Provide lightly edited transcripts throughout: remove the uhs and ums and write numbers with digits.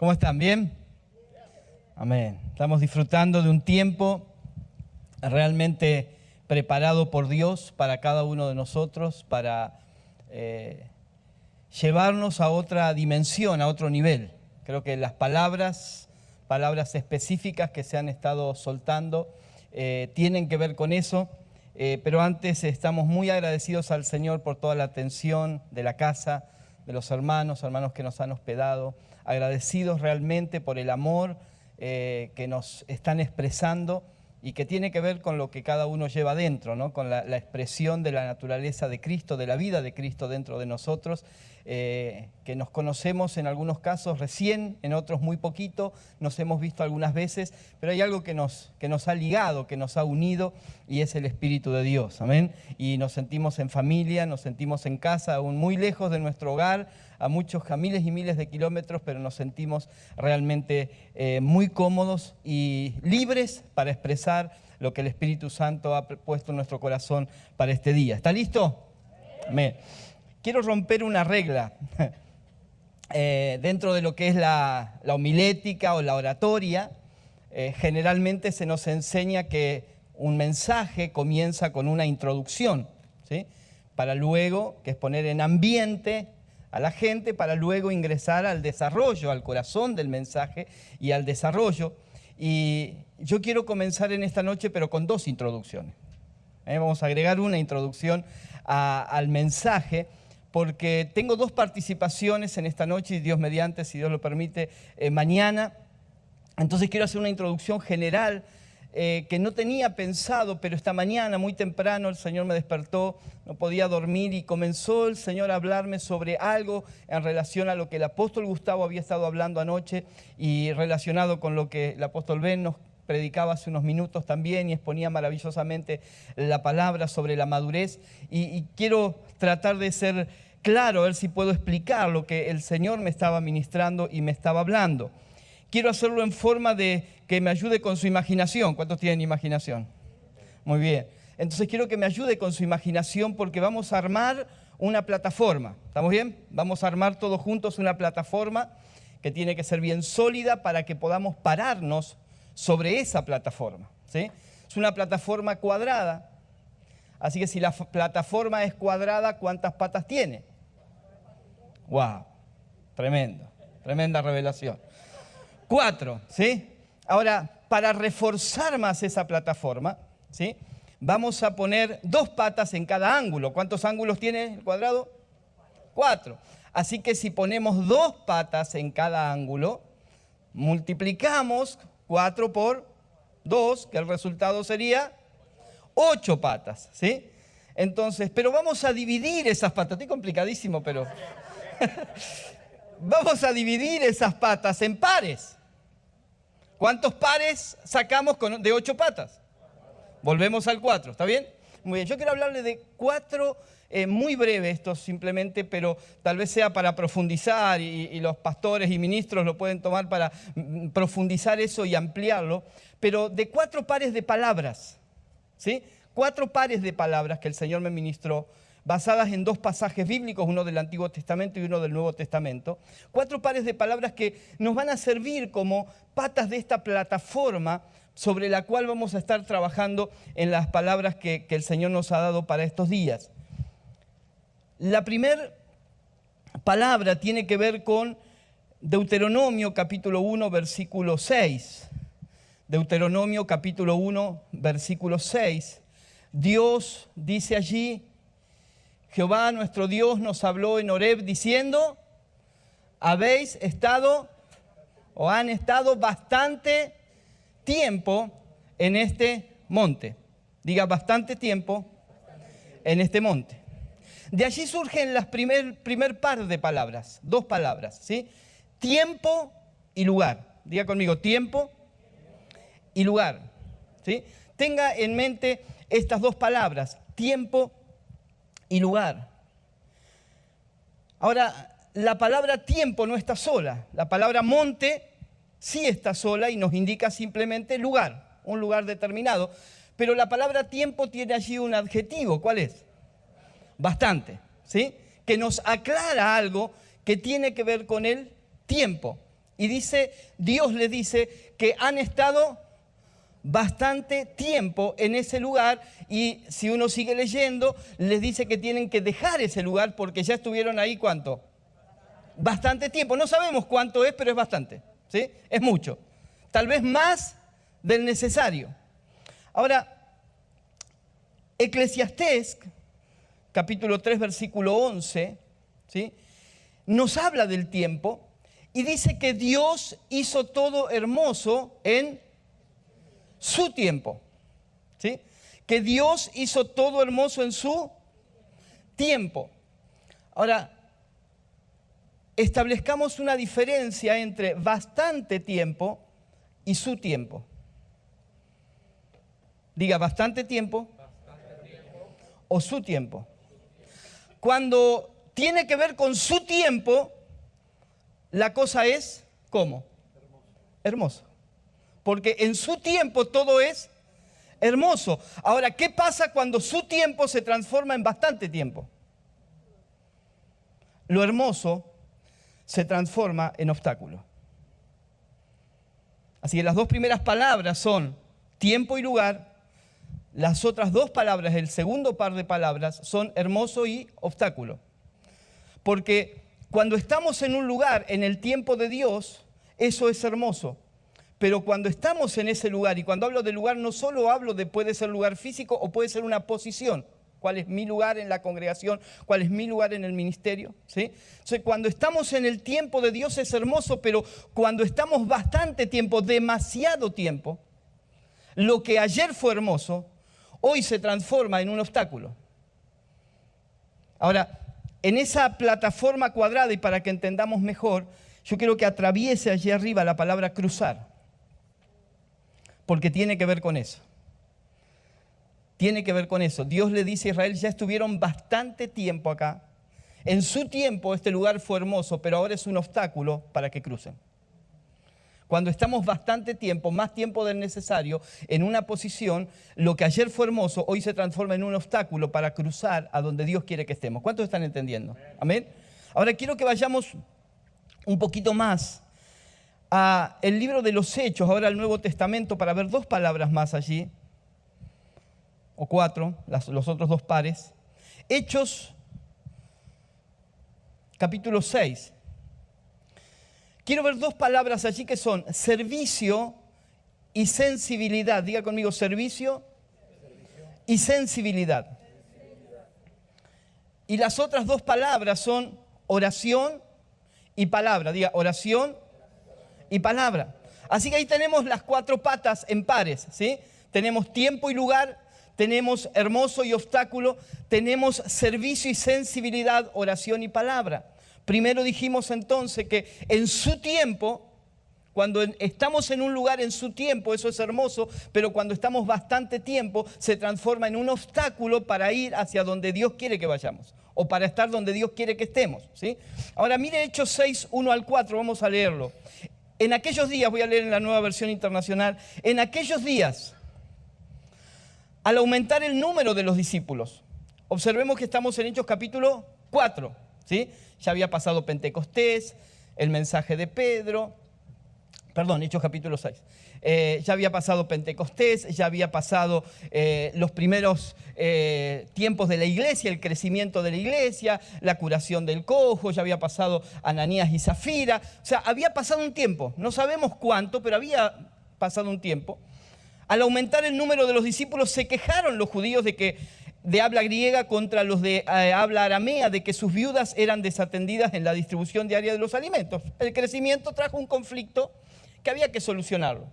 ¿Cómo están? ¿Bien? Amén. Estamos disfrutando de un tiempo realmente preparado por Dios para cada uno de nosotros, para llevarnos a otra dimensión, a otro nivel. Creo que las palabras específicas que se han estado soltando tienen que ver con eso. Pero antes estamos muy agradecidos al Señor por toda la atención de la casa, de los hermanos que nos han hospedado, agradecidos realmente por el amor que nos están expresando y que tiene que ver con lo que cada uno lleva dentro, ¿no? Con la expresión de la naturaleza de Cristo, de la vida de Cristo dentro de nosotros, que nos conocemos en algunos casos recién, en otros muy poquito, nos hemos visto algunas veces, pero hay algo que nos ha ligado, que nos ha unido, y es el Espíritu de Dios, amén. Y nos sentimos en familia, nos sentimos en casa, aún muy lejos de nuestro hogar, a miles y miles de kilómetros, pero nos sentimos realmente muy cómodos y libres para expresar lo que el Espíritu Santo ha puesto en nuestro corazón para este día. ¿Está listo? Amén. Quiero romper una regla dentro de lo que es la homilética o la oratoria. Generalmente se nos enseña que un mensaje comienza con una introducción, ¿sí? Para luego, que es poner en ambiente a la gente, para luego ingresar al desarrollo, al corazón del mensaje y al desarrollo. Y yo quiero comenzar en esta noche, pero con dos introducciones. Vamos a agregar una introducción al mensaje, porque tengo dos participaciones en esta noche, y Dios mediante, si Dios lo permite, mañana. Entonces quiero hacer una introducción general que no tenía pensado, pero esta mañana muy temprano el Señor me despertó, no podía dormir, y comenzó el Señor a hablarme sobre algo en relación a lo que el apóstol Gustavo había estado hablando anoche, y relacionado con lo que el apóstol Ben nos predicaba hace unos minutos también, y exponía maravillosamente la palabra sobre la madurez. Y quiero tratar de ser claro, a ver si puedo explicar lo que el Señor me estaba ministrando y me estaba hablando. Quiero hacerlo en forma de que me ayude con su imaginación. ¿Cuántos tienen imaginación? Muy bien. Entonces quiero que me ayude con su imaginación, porque vamos a armar una plataforma. ¿Estamos bien? Vamos a armar todos juntos una plataforma que tiene que ser bien sólida para que podamos pararnos sobre esa plataforma, ¿sí? Es una plataforma cuadrada. Así que si la plataforma es cuadrada, ¿cuántas patas tiene? ¡Wow! Tremendo. Tremenda revelación. 4, ¿sí? Ahora, para reforzar más esa plataforma, ¿sí? Vamos a poner 2 patas en cada ángulo. ¿Cuántos ángulos tiene el cuadrado? 4. Así que si ponemos 2 patas en cada ángulo, multiplicamos 4 por 2, que el resultado sería 8 patas, ¿sí? Entonces, pero vamos a dividir esas patas. Estoy complicadísimo, pero vamos a dividir esas patas en pares. ¿Cuántos pares sacamos de 8 patas? Volvemos al 4, ¿está bien? Muy bien, yo quiero hablarle de 4, muy breve esto simplemente, pero tal vez sea para profundizar, y los pastores y ministros lo pueden tomar para profundizar eso y ampliarlo, pero de 4 pares de palabras, ¿sí? 4 pares de palabras que el Señor me ministró, basadas en 2 pasajes bíblicos, uno del Antiguo Testamento y uno del Nuevo Testamento. 4 pares de palabras que nos van a servir como patas de esta plataforma sobre la cual vamos a estar trabajando en las palabras que el Señor nos ha dado para estos días. La primera palabra tiene que ver con Deuteronomio capítulo 1, versículo 6. Deuteronomio capítulo 1, versículo 6. Dios dice allí: Jehová nuestro Dios nos habló en Horeb diciendo: habéis estado o han estado bastante tiempo en este monte. Diga, bastante tiempo en este monte. De allí surgen las primer par de palabras, 2 palabras, ¿sí? Tiempo y lugar. Diga conmigo, tiempo y lugar, ¿sí? Tenga en mente estas 2 palabras, tiempo y lugar. Ahora, la palabra tiempo no está sola. La palabra monte sí está sola y nos indica simplemente lugar, un lugar determinado. Pero la palabra tiempo tiene allí un adjetivo. ¿Cuál es? Bastante, ¿sí? Que nos aclara algo que tiene que ver con el tiempo. y Dios le dice que han estado bastante tiempo en ese lugar, y si uno sigue leyendo, les dice que tienen que dejar ese lugar porque ya estuvieron ahí, ¿cuánto? Bastante tiempo. No sabemos cuánto es, pero es bastante, ¿sí? Es mucho. Tal vez más del necesario. Ahora, Eclesiastés, capítulo 3, versículo 11, ¿sí?, nos habla del tiempo y dice que Dios hizo todo hermoso en su tiempo, ¿sí? Que Dios hizo todo hermoso en su tiempo. Ahora, establezcamos una diferencia entre bastante tiempo y su tiempo. Diga, bastante tiempo o su tiempo. Cuando tiene que ver con su tiempo, la cosa es, ¿cómo? Hermosa. Porque en su tiempo todo es hermoso. Ahora, ¿qué pasa cuando su tiempo se transforma en bastante tiempo? Lo hermoso se transforma en obstáculo. Así que las dos primeras palabras son tiempo y lugar. Las otras dos palabras, el segundo par de palabras, son hermoso y obstáculo. Porque cuando estamos en un lugar, en el tiempo de Dios, eso es hermoso. Pero cuando estamos en ese lugar, y cuando hablo de lugar, no solo hablo de puede ser lugar físico o puede ser una posición. ¿Cuál es mi lugar en la congregación? ¿Cuál es mi lugar en el ministerio? ¿Sí? Entonces, cuando estamos en el tiempo de Dios es hermoso, pero cuando estamos bastante tiempo, demasiado tiempo, lo que ayer fue hermoso, hoy se transforma en un obstáculo. Ahora, en esa plataforma cuadrada, y para que entendamos mejor, yo quiero que atraviese allí arriba la palabra cruzar, porque tiene que ver con eso. Tiene que ver con eso. Dios le dice a Israel, ya estuvieron bastante tiempo acá. En su tiempo este lugar fue hermoso, pero ahora es un obstáculo para que crucen. Cuando estamos bastante tiempo, más tiempo del necesario, en una posición, lo que ayer fue hermoso, hoy se transforma en un obstáculo para cruzar a donde Dios quiere que estemos. ¿Cuántos están entendiendo? Amén. Ahora quiero que vayamos un poquito más a el libro de los Hechos, ahora al Nuevo Testamento, para ver dos palabras más allí, o cuatro, los otros dos pares. Hechos, capítulo 6. Quiero ver dos palabras allí que son servicio y sensibilidad. Diga conmigo, servicio y sensibilidad. Y las otras dos palabras son oración y palabra. Diga, oración y palabra. Así que ahí tenemos las cuatro patas en pares, ¿sí? Tenemos tiempo y lugar, tenemos hermoso y obstáculo, tenemos servicio y sensibilidad, oración y palabra. Primero dijimos entonces que en su tiempo, cuando estamos en un lugar en su tiempo, eso es hermoso, pero cuando estamos bastante tiempo, se transforma en un obstáculo para ir hacia donde Dios quiere que vayamos, o para estar donde Dios quiere que estemos, ¿sí? Ahora mire Hechos 6, 1 al 4, vamos a leerlo. En aquellos días, voy a leer en la Nueva Versión Internacional, en aquellos días, al aumentar el número de los discípulos, observemos que estamos en Hechos capítulo 4, ¿sí? Ya había pasado Pentecostés, el mensaje de Pedro, Hechos capítulo 6. Ya había pasado Pentecostés, ya había pasado los primeros tiempos de la iglesia, el crecimiento de la iglesia, la curación del cojo, ya había pasado Ananías y Zafira. O sea, había pasado un tiempo, no sabemos cuánto, pero había pasado un tiempo. Al aumentar el número de los discípulos, se quejaron los judíos de habla griega contra los de habla aramea, de que sus viudas eran desatendidas en la distribución diaria de los alimentos. El crecimiento trajo un conflicto que había que solucionarlo.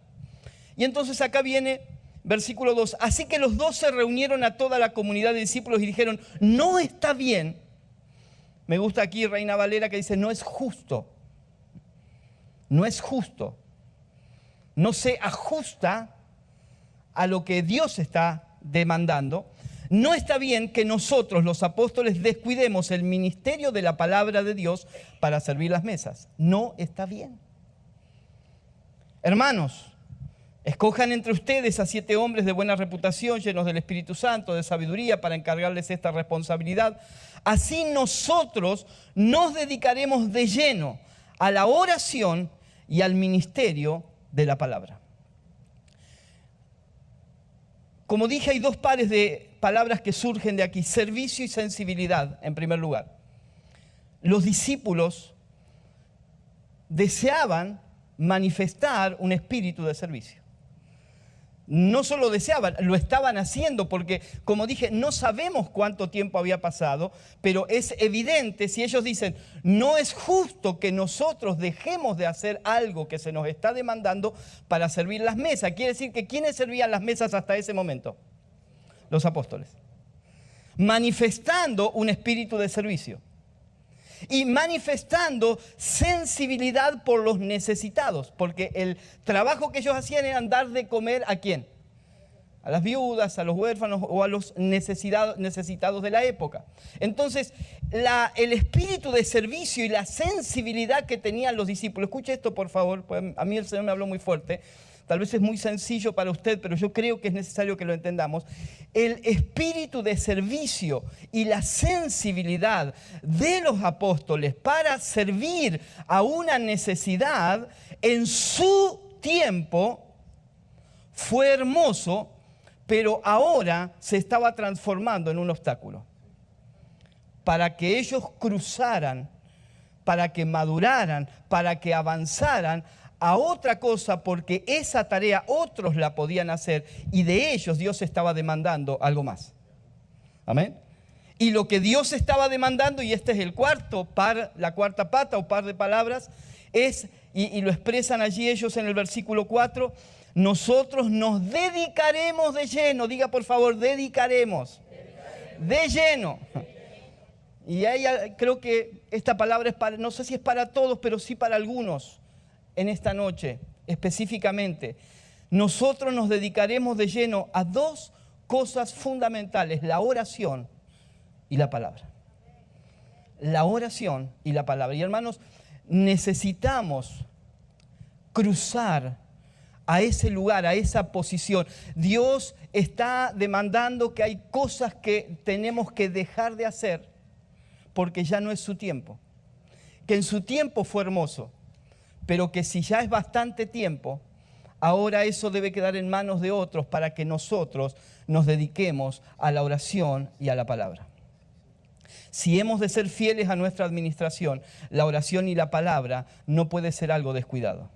Y entonces acá viene versículo 2. Así que los 12 reunieron a toda la comunidad de discípulos y dijeron, no está bien. Me gusta aquí Reina Valera que dice, no es justo. No es justo. No se ajusta a lo que Dios está demandando. No está bien que nosotros, los apóstoles, descuidemos el ministerio de la palabra de Dios para servir las mesas. No está bien. Hermanos, escojan entre ustedes a 7 hombres de buena reputación, llenos del Espíritu Santo, de sabiduría, para encargarles esta responsabilidad. Así nosotros nos dedicaremos de lleno a la oración y al ministerio de la palabra. Como dije, hay dos pares de palabras que surgen de aquí: servicio y sensibilidad, en primer lugar. Los discípulos deseaban manifestar un espíritu de servicio. No solo deseaban, lo estaban haciendo, porque, como dije, no sabemos cuánto tiempo había pasado, pero es evidente si ellos dicen, no es justo que nosotros dejemos de hacer algo que se nos está demandando para servir las mesas. Quiere decir que ¿quiénes servían las mesas hasta ese momento? Los apóstoles. Manifestando un espíritu de servicio y manifestando sensibilidad por los necesitados, porque el trabajo que ellos hacían era dar de comer ¿a quién? A las viudas, a los huérfanos o a los necesitados de la época. Entonces, el espíritu de servicio y la sensibilidad que tenían los discípulos, escuche esto por favor, pues a mí el Señor me habló muy fuerte. Tal vez es muy sencillo para usted, pero yo creo que es necesario que lo entendamos. El espíritu de servicio y la sensibilidad de los apóstoles para servir a una necesidad en su tiempo fue hermoso, pero ahora se estaba transformando en un obstáculo. Para que ellos cruzaran, para que maduraran, para que avanzaran a otra cosa, porque esa tarea otros la podían hacer y de ellos Dios estaba demandando algo más. Amén. Y lo que Dios estaba demandando, y este es el la cuarta pata o par de palabras, es, y lo expresan allí ellos en el versículo 4, nosotros nos dedicaremos de lleno. Diga por favor, dedicaremos. De lleno. Y ahí creo que esta palabra es para, no sé si es para todos, pero sí para algunos. En esta noche, específicamente, nosotros nos dedicaremos de lleno a dos cosas fundamentales: la oración y la palabra. La oración y la palabra. Y hermanos, necesitamos cruzar a ese lugar, a esa posición. Dios está demandando que hay cosas que tenemos que dejar de hacer porque ya no es su tiempo. Que en su tiempo fue hermoso, pero que si ya es bastante tiempo, ahora eso debe quedar en manos de otros para que nosotros nos dediquemos a la oración y a la palabra. Si hemos de ser fieles a nuestra administración, la oración y la palabra no puede ser algo descuidado.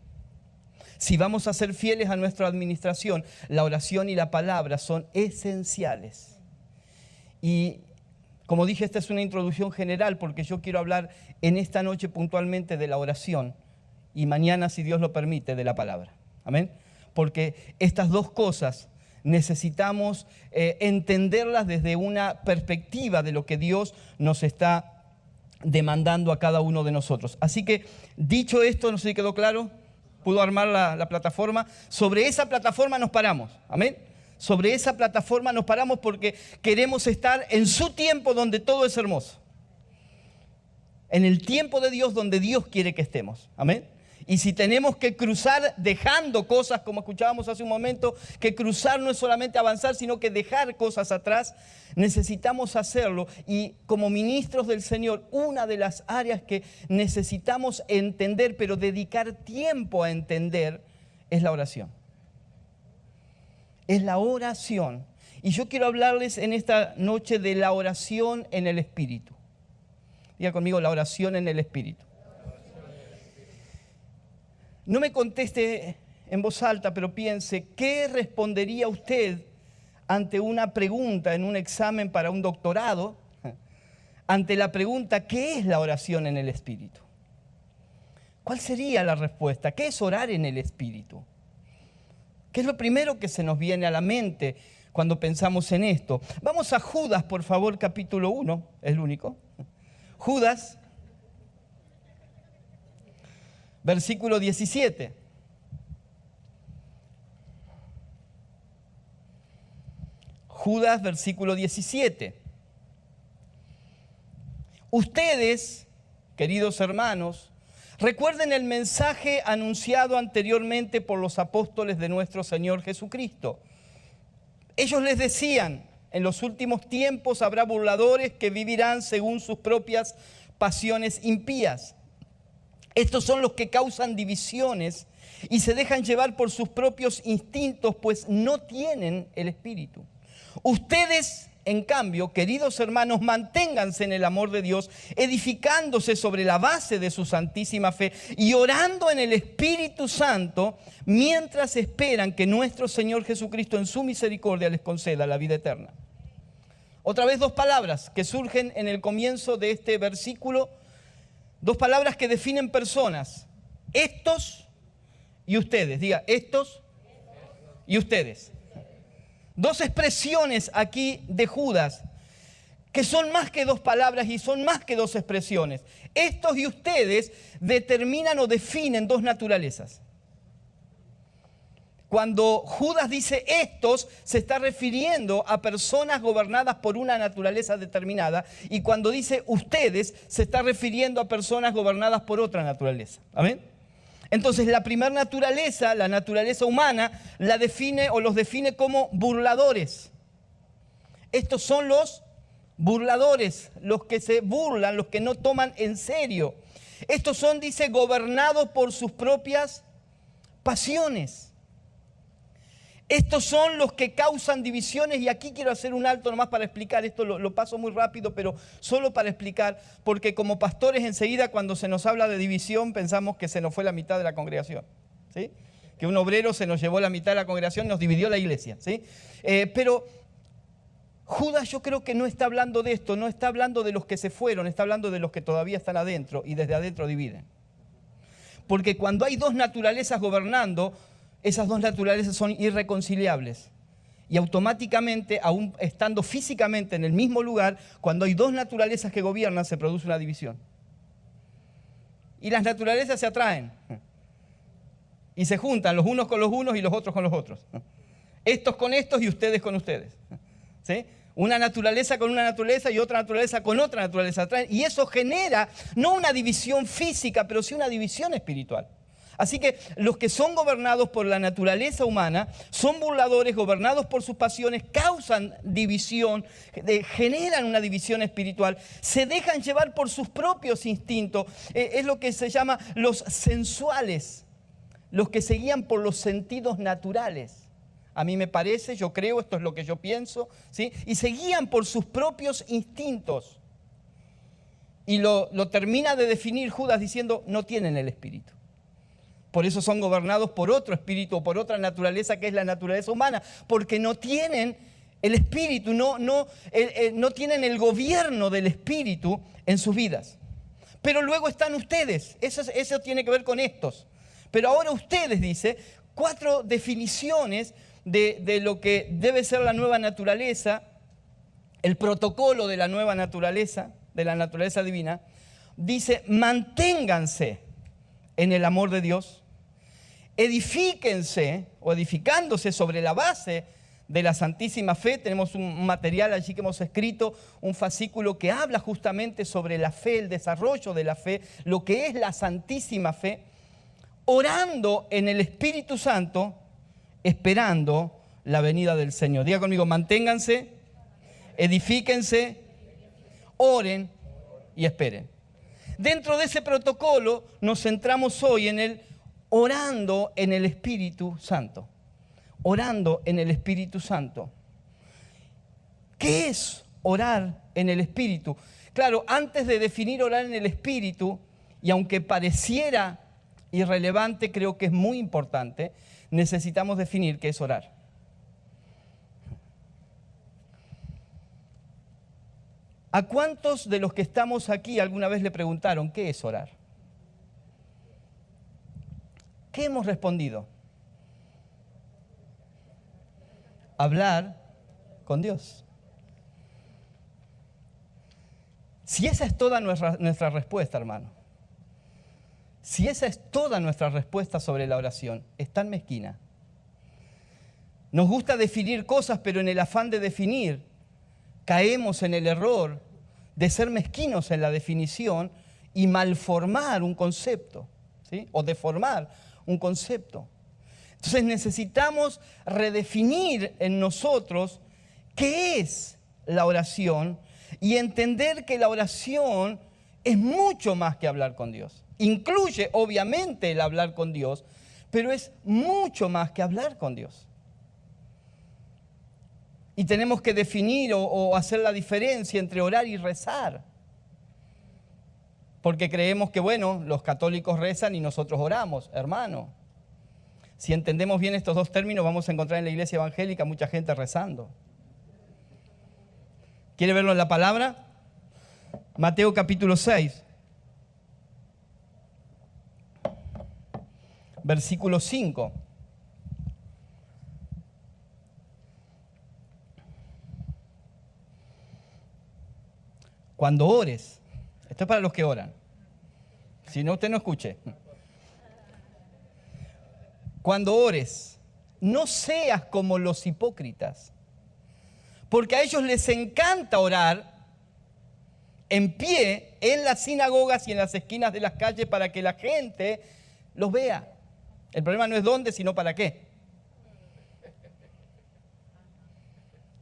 Si vamos a ser fieles a nuestra administración, la oración y la palabra son esenciales. Y como dije, esta es una introducción general porque yo quiero hablar en esta noche puntualmente de la oración y mañana, si Dios lo permite, de la palabra. Amén. Porque estas dos cosas necesitamos entenderlas desde una perspectiva de lo que Dios nos está demandando a cada uno de nosotros. Así que, dicho esto, no sé si quedó claro, pudo armar la plataforma. Sobre esa plataforma nos paramos. Amén. Sobre esa plataforma nos paramos porque queremos estar en su tiempo donde todo es hermoso. En el tiempo de Dios donde Dios quiere que estemos. Amén. Y si tenemos que cruzar dejando cosas, como escuchábamos hace un momento, que cruzar no es solamente avanzar, sino que dejar cosas atrás, necesitamos hacerlo. Y como ministros del Señor, una de las áreas que necesitamos entender, pero dedicar tiempo a entender, es la oración. Es la oración. Y yo quiero hablarles en esta noche de la oración en el Espíritu. Diga conmigo, la oración en el Espíritu. No me conteste en voz alta, pero piense, ¿qué respondería usted ante una pregunta en un examen para un doctorado? Ante la pregunta, ¿qué es la oración en el Espíritu? ¿Cuál sería la respuesta? ¿Qué es orar en el Espíritu? ¿Qué es lo primero que se nos viene a la mente cuando pensamos en esto? Vamos a Judas, por favor, capítulo 1, es el único. Judas, versículo 17. Judas, versículo 17. Ustedes, queridos hermanos, recuerden el mensaje anunciado anteriormente por los apóstoles de nuestro Señor Jesucristo. Ellos les decían, en los últimos tiempos habrá burladores que vivirán según sus propias pasiones impías. Estos son los que causan divisiones y se dejan llevar por sus propios instintos, pues no tienen el Espíritu. Ustedes, en cambio, queridos hermanos, manténganse en el amor de Dios, edificándose sobre la base de su santísima fe y orando en el Espíritu Santo, mientras esperan que nuestro Señor Jesucristo en su misericordia les conceda la vida eterna. Otra vez dos palabras que surgen en el comienzo de este versículo, dos palabras que definen personas: estos y ustedes. Diga, estos y ustedes. Dos expresiones aquí de Judas que son más que dos palabras y son más que dos expresiones. Estos y ustedes determinan o definen dos naturalezas. Cuando Judas dice estos, se está refiriendo a personas gobernadas por una naturaleza determinada, y cuando dice ustedes, se está refiriendo a personas gobernadas por otra naturaleza. ¿Amén? Entonces, la primera naturaleza, la naturaleza humana, la define o los define como burladores. Estos son los burladores, los que se burlan, los que no toman en serio. Estos son, dice, gobernados por sus propias pasiones. Estos son los que causan divisiones, y aquí quiero hacer un alto nomás para explicar esto, lo paso muy rápido, pero solo para explicar, porque como pastores enseguida cuando se nos habla de división pensamos que se nos fue la mitad de la congregación, ¿sí? Que un obrero se nos llevó la mitad de la congregación, nos dividió la iglesia, ¿sí? Pero Judas yo creo que no está hablando de esto, no está hablando de los que se fueron, está hablando de los que todavía están adentro y desde adentro dividen. Porque cuando hay dos naturalezas gobernando, esas dos naturalezas son irreconciliables. Y automáticamente, aún estando físicamente en el mismo lugar, cuando hay dos naturalezas que gobiernan, se produce una división. Y las naturalezas se atraen. Y se juntan los unos con los unos y los otros con los otros. Estos con estos y ustedes con ustedes. ¿Sí? Una naturaleza con una naturaleza y otra naturaleza con otra naturaleza. Y eso genera no una división física, pero sí una división espiritual. Así que los que son gobernados por la naturaleza humana son burladores, gobernados por sus pasiones, causan división, generan una división espiritual, se dejan llevar por sus propios instintos. Es lo que se llama los sensuales, los que se guían por los sentidos naturales. A mí me parece, yo creo, esto es lo que yo pienso, ¿sí? Y se guían por sus propios instintos. Y lo termina de definir Judas diciendo, no tienen el Espíritu. Por eso son gobernados por otro espíritu o por otra naturaleza que es la naturaleza humana, porque no tienen el Espíritu, no tienen el gobierno del Espíritu en sus vidas. Pero luego están ustedes, eso tiene que ver con estos. Pero ahora ustedes, dice, 4 definiciones de lo que debe ser la nueva naturaleza, el protocolo de la nueva naturaleza, de la naturaleza divina. Dice, manténganse en el amor de Dios, edifíquense o edificándose sobre la base de la santísima fe. Tenemos un material allí que hemos escrito, un fascículo que habla justamente sobre la fe, el desarrollo de la fe, lo que es la santísima fe, orando en el Espíritu Santo, esperando la venida del Señor. Diga conmigo, manténganse, edifíquense, oren y esperen. Dentro de ese protocolo nos centramos hoy en el orando en el Espíritu Santo. Orando en el Espíritu Santo. ¿Qué es orar en el Espíritu? Claro, antes de definir orar en el Espíritu, y aunque pareciera irrelevante, creo que es muy importante, necesitamos definir qué es orar. ¿A cuántos de los que estamos aquí alguna vez le preguntaron qué es orar? ¿Qué hemos respondido? Hablar con Dios. Si esa es toda nuestra respuesta, hermano, si esa es toda nuestra respuesta sobre la oración, es tan mezquina. Nos gusta definir cosas, pero en el afán de definir, caemos en el error de ser mezquinos en la definición y malformar un concepto, ¿sí? O deformar un concepto. Entonces necesitamos redefinir en nosotros qué es la oración y entender que la oración es mucho más que hablar con Dios. Incluye, obviamente, el hablar con Dios, pero es mucho más que hablar con Dios. Y tenemos que definir o hacer la diferencia entre orar y rezar. Porque creemos que, bueno, los católicos rezan y nosotros oramos, hermano. Si entendemos bien estos dos términos, vamos a encontrar en la iglesia evangélica mucha gente rezando. ¿Quiere verlo en la palabra? Mateo capítulo 6. Versículo 5. Cuando ores, esto es para los que oran, si no, usted no escuche. Cuando ores, no seas como los hipócritas, porque a ellos les encanta orar en pie en las sinagogas y en las esquinas de las calles para que la gente los vea. El problema no es dónde, sino para qué.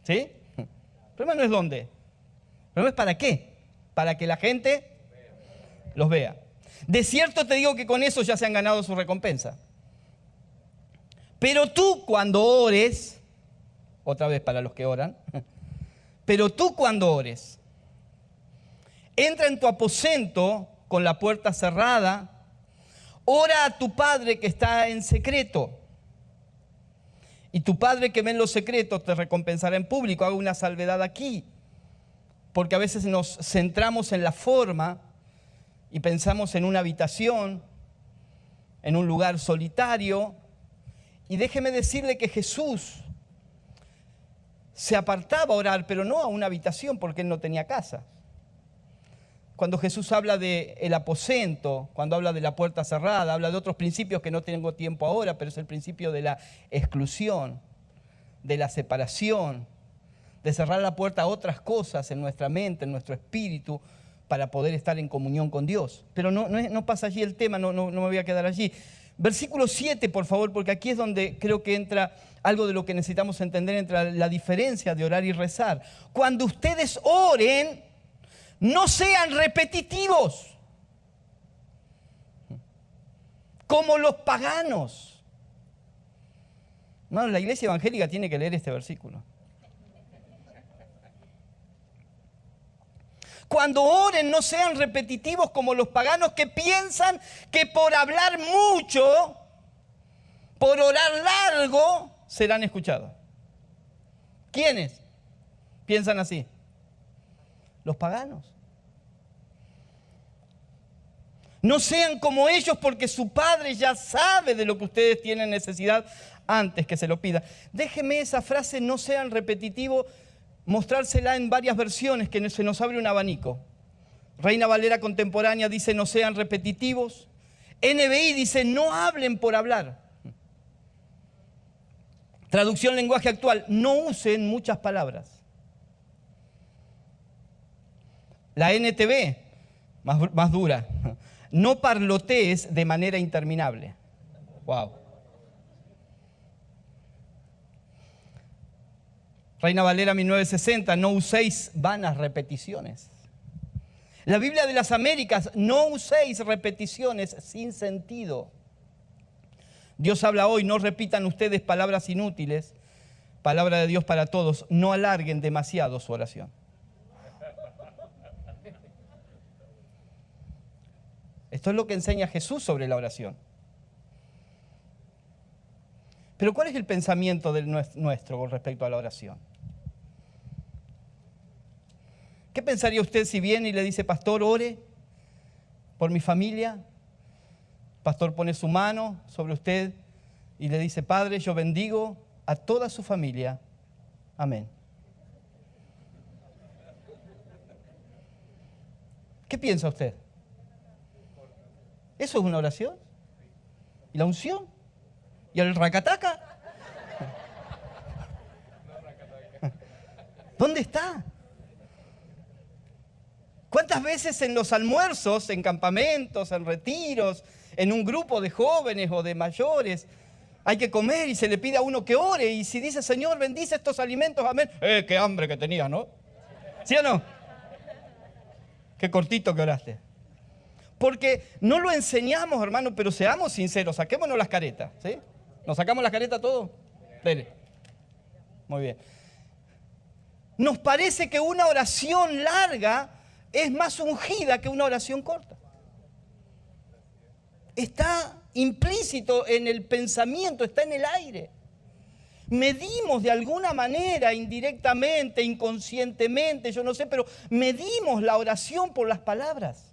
¿Sí? El problema no es dónde. El problema es para qué. Para que la gente los vea. De cierto te digo que con eso ya se han ganado su recompensa. Pero tú cuando ores, otra vez para los que oran, pero tú cuando ores, entra en tu aposento con la puerta cerrada, ora a tu Padre que está en secreto. Y tu Padre que ve en los secretos te recompensará en público. Hago una salvedad aquí, porque a veces nos centramos en la forma y pensamos en una habitación, en un lugar solitario. Y déjeme decirle que Jesús se apartaba a orar, pero no a una habitación porque él no tenía casa. Cuando Jesús habla del aposento, cuando habla de la puerta cerrada, habla de otros principios que no tengo tiempo ahora, pero es el principio de la exclusión, de la separación, de cerrar la puerta a otras cosas en nuestra mente, en nuestro espíritu, para poder estar en comunión con Dios. Pero no pasa allí el tema, no me voy a quedar allí. Versículo 7, por favor, porque aquí es donde creo que entra algo de lo que necesitamos entender entre la diferencia de orar y rezar. Cuando ustedes oren, no sean repetitivos, como los paganos. No, la iglesia evangélica tiene que leer este versículo. Cuando oren, no sean repetitivos como los paganos que piensan que por hablar mucho, por orar largo, serán escuchados. ¿Quiénes piensan así? Los paganos. No sean como ellos porque su Padre ya sabe de lo que ustedes tienen necesidad antes que se lo pida. Déjeme esa frase, no sean repetitivos, mostrársela en varias versiones que se nos abre un abanico. Reina Valera contemporánea dice no sean repetitivos. NBI dice no hablen por hablar. Traducción lenguaje actual, no usen muchas palabras. La NTV, más dura, no parlotees de manera interminable. Wow. Reina Valera 1960, no uséis vanas repeticiones. La Biblia de las Américas, no uséis repeticiones sin sentido. Dios habla hoy, no repitan ustedes palabras inútiles, palabra de Dios para todos, no alarguen demasiado su oración. Esto es lo que enseña Jesús sobre la oración. Pero ¿cuál es el pensamiento nuestro con respecto a la oración? ¿Qué pensaría usted si viene y le dice, pastor, ore por mi familia? Pastor pone su mano sobre usted y le dice, Padre, yo bendigo a toda su familia. Amén. ¿Qué piensa usted? ¿Eso es una oración? ¿Y la unción? ¿Y el racataca? ¿Dónde está? ¿Cuántas veces en los almuerzos, en campamentos, en retiros, en un grupo de jóvenes o de mayores, hay que comer y se le pide a uno que ore? Y si dice, Señor, bendice estos alimentos, amén. ¡Qué hambre que tenía!, ¿no? ¿Sí o no? Qué cortito que oraste. Porque no lo enseñamos, hermano, pero seamos sinceros, saquémonos las caretas, ¿sí? ¿Nos sacamos las caretas todos? Dele. Muy bien. Nos parece que una oración larga es más ungida que una oración corta. Está implícito en el pensamiento, está en el aire. Medimos de alguna manera, indirectamente, inconscientemente, yo no sé, pero medimos la oración por las palabras.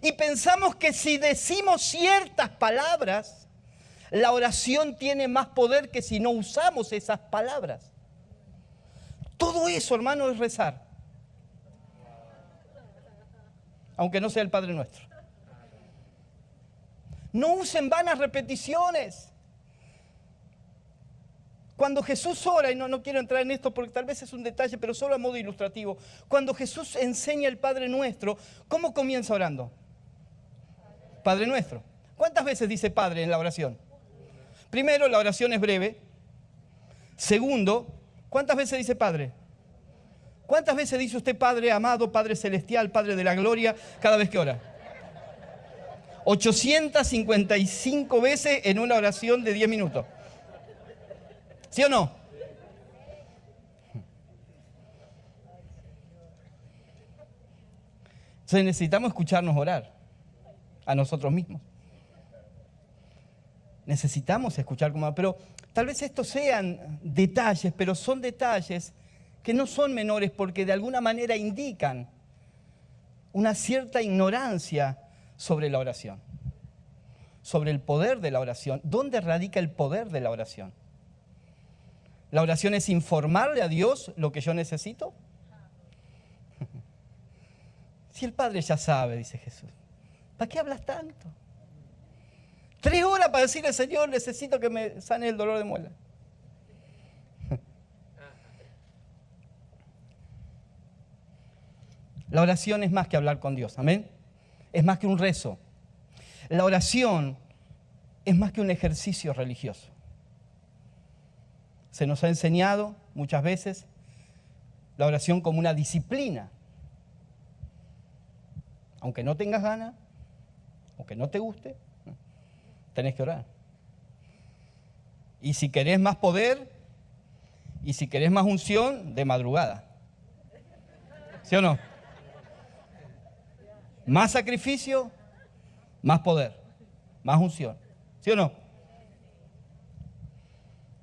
Y pensamos que si decimos ciertas palabras, la oración tiene más poder que si no usamos esas palabras. Todo eso, hermano, es rezar. Aunque no sea el Padre Nuestro. No usen vanas repeticiones. Cuando Jesús ora, y no quiero entrar en esto porque tal vez es un detalle, pero solo a modo ilustrativo. Cuando Jesús enseña el Padre Nuestro, ¿cómo comienza orando? Padre Nuestro. ¿Cuántas veces dice Padre en la oración? Primero, la oración es breve. Segundo, ¿cuántas veces dice Padre? ¿Cuántas veces dice usted Padre amado, Padre celestial, Padre de la gloria, cada vez que ora? 855 veces en una oración de 10 minutos. ¿Sí o no? Entonces necesitamos escucharnos orar a nosotros mismos. Necesitamos escuchar como... Pero tal vez estos sean detalles, pero son detalles que no son menores porque de alguna manera indican una cierta ignorancia sobre la oración, sobre el poder de la oración. ¿Dónde radica el poder de la oración? ¿La oración es informarle a Dios lo que yo necesito? Si el Padre ya sabe, dice Jesús, ¿para qué hablas tanto? 3 horas para decirle al Señor, necesito que me sane el dolor de muela. La oración es más que hablar con Dios, amén. Es más que un rezo. La oración es más que un ejercicio religioso. Se nos ha enseñado muchas veces la oración como una disciplina. Aunque no tengas ganas, aunque no te guste, tenés que orar. Y si querés más poder, y si querés más unción, de madrugada. ¿Sí o no? Más sacrificio, más poder, más unción. ¿Sí o no?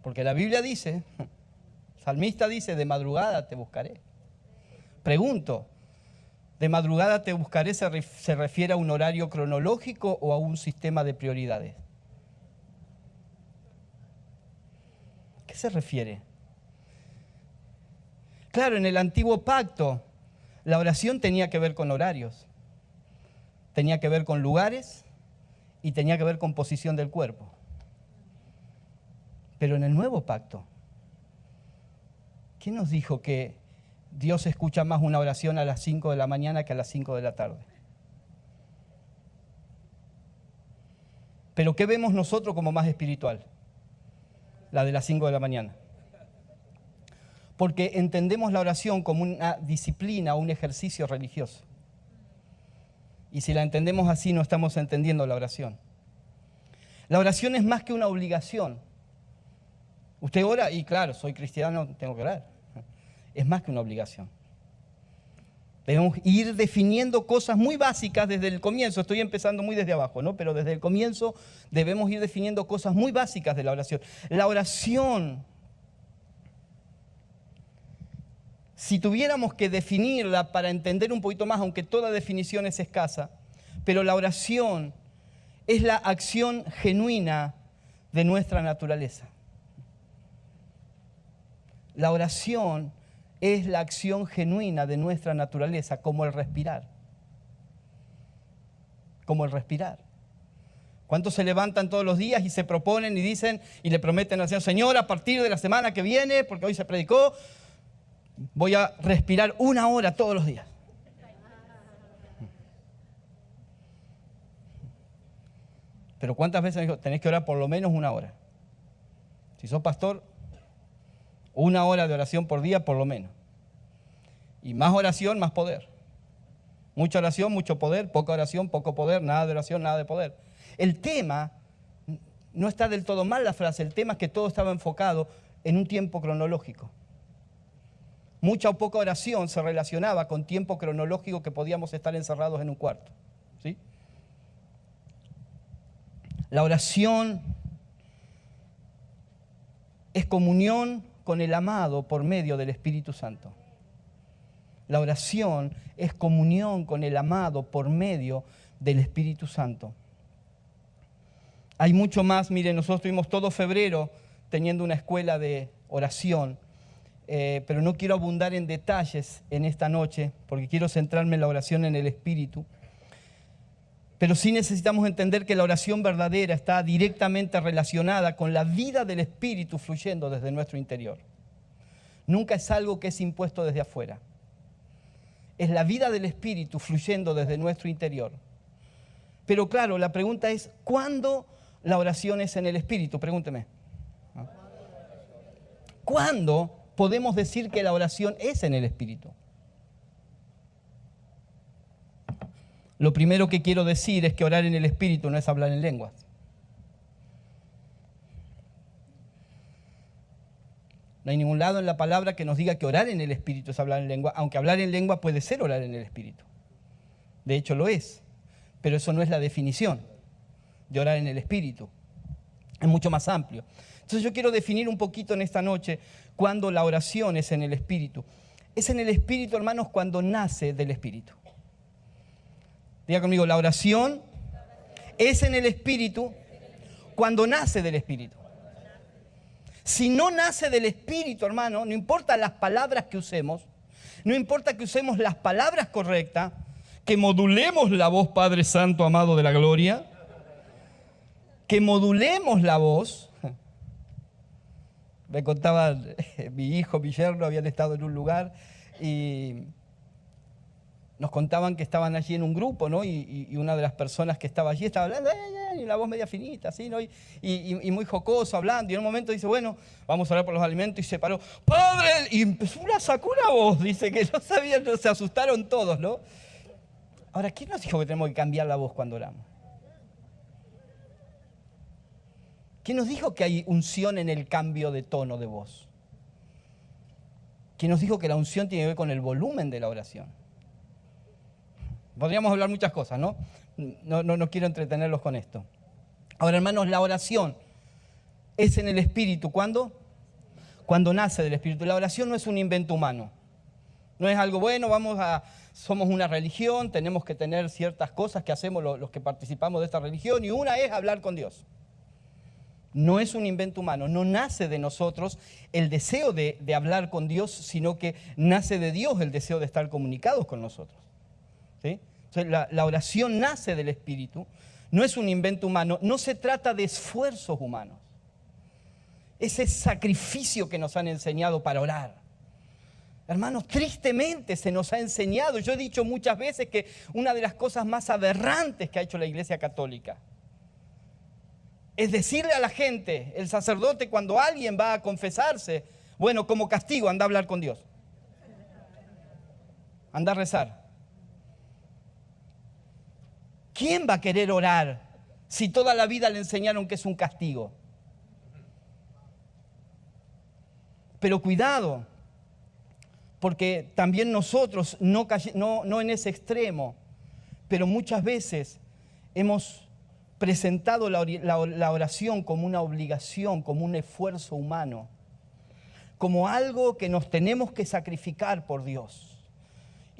Porque la Biblia dice, el salmista dice, de madrugada te buscaré. Pregunto, ¿de madrugada te buscaré se refiere a un horario cronológico o a un sistema de prioridades? ¿Qué se refiere? Claro, en el antiguo pacto, la oración tenía que ver con horarios, tenía que ver con lugares y tenía que ver con posición del cuerpo. Pero en el nuevo pacto, ¿quién nos dijo que Dios escucha más una oración a las 5 de la mañana que a las 5 de la tarde? Pero ¿qué vemos nosotros como más espiritual? La de las 5 de la mañana. Porque entendemos la oración como una disciplina o un ejercicio religioso. Y si la entendemos así, no estamos entendiendo la oración. La oración es más que una obligación. Usted ora y claro, soy cristiano, tengo que orar. Es más que una obligación. Debemos ir definiendo cosas muy básicas desde el comienzo. Estoy empezando muy desde abajo, ¿no? Pero desde el comienzo debemos ir definiendo cosas muy básicas de la oración. La oración, si tuviéramos que definirla para entender un poquito más, aunque toda definición es escasa, pero la oración es la acción genuina de nuestra naturaleza. La oración es la acción genuina de nuestra naturaleza, como el respirar. Como el respirar. ¿Cuántos se levantan todos los días y se proponen y dicen y le prometen al Señor, Señor, a partir de la semana que viene, porque hoy se predicó, voy a respirar 1 hora todos los días? Pero ¿cuántas veces me dijo, tenés que orar por lo menos 1 hora? Si sos pastor, 1 hora de oración por día por lo menos. Y más oración, más poder. Mucha oración, mucho poder, poca oración, poco poder, nada de oración, nada de poder. El tema, no está del todo mal la frase, el tema es que todo estaba enfocado en un tiempo cronológico. Mucha o poca oración se relacionaba con tiempo cronológico que podíamos estar encerrados en un cuarto, ¿sí? La oración es comunión con el amado por medio del Espíritu Santo. La oración es comunión con el amado por medio del Espíritu Santo. Hay mucho más. Miren, nosotros estuvimos todo febrero teniendo una escuela de oración, pero no quiero abundar en detalles en esta noche porque quiero centrarme en la oración en el Espíritu. Pero sí necesitamos entender que la oración verdadera está directamente relacionada con la vida del Espíritu fluyendo desde nuestro interior. Nunca es algo que es impuesto desde afuera. Es la vida del Espíritu fluyendo desde nuestro interior. Pero claro, la pregunta es, ¿cuándo la oración es en el Espíritu? Pregúnteme. ¿Cuándo podemos decir que la oración es en el Espíritu? Lo primero que quiero decir es que orar en el Espíritu no es hablar en lenguas. No hay ningún lado en la palabra que nos diga que orar en el Espíritu es hablar en lengua, aunque hablar en lengua puede ser orar en el Espíritu. De hecho lo es, pero eso no es la definición de orar en el Espíritu. Es mucho más amplio. Entonces yo quiero definir un poquito en esta noche cuándo la oración es en el Espíritu. Es en el Espíritu, hermanos, cuando nace del Espíritu. Diga conmigo, la oración es en el Espíritu cuando nace del Espíritu. Si no nace del Espíritu, hermano, no importa las palabras que usemos, no importa que usemos las palabras correctas, que modulemos la voz, Padre Santo, amado de la gloria, que modulemos la voz. Me contaba mi hijo, mi yerno, habían estado en un lugar y nos contaban que estaban allí en un grupo, ¿no? Y una de las personas que estaba allí estaba hablando, y la voz media finita, así, ¿no? Y muy jocoso hablando. Y en un momento dice, bueno, vamos a orar por los alimentos. Y se paró, ¡Padre! Y empezó sacó una voz, dice, que no sabían, se asustaron todos, ¿no? Ahora, ¿quién nos dijo que tenemos que cambiar la voz cuando oramos? ¿Quién nos dijo que hay unción en el cambio de tono de voz? ¿Quién nos dijo que la unción tiene que ver con el volumen de la oración? Podríamos hablar muchas cosas, ¿no? No quiero entretenerlos con esto. Ahora, hermanos, la oración es en el Espíritu. ¿Cuándo? Cuando nace del Espíritu. La oración no es un invento humano. No es algo, bueno, somos una religión, tenemos que tener ciertas cosas que hacemos los que participamos de esta religión, y una es hablar con Dios. No es un invento humano, no nace de nosotros el deseo de hablar con Dios, sino que nace de Dios el deseo de estar comunicados con nosotros. ¿Sí? Entonces, la oración nace del Espíritu, no es un invento humano, no se trata de esfuerzos humanos. Ese sacrificio que nos han enseñado para orar. Hermanos, tristemente se nos ha enseñado, yo he dicho muchas veces que una de las cosas más aberrantes que ha hecho la Iglesia Católica es decirle a la gente, el sacerdote, cuando alguien va a confesarse, bueno, como castigo, anda a hablar con Dios. Anda a rezar. ¿Quién va a querer orar si toda la vida le enseñaron que es un castigo? Pero cuidado, porque también nosotros, no en ese extremo, pero muchas veces hemos presentado la oración como una obligación, como un esfuerzo humano, como algo que nos tenemos que sacrificar por Dios.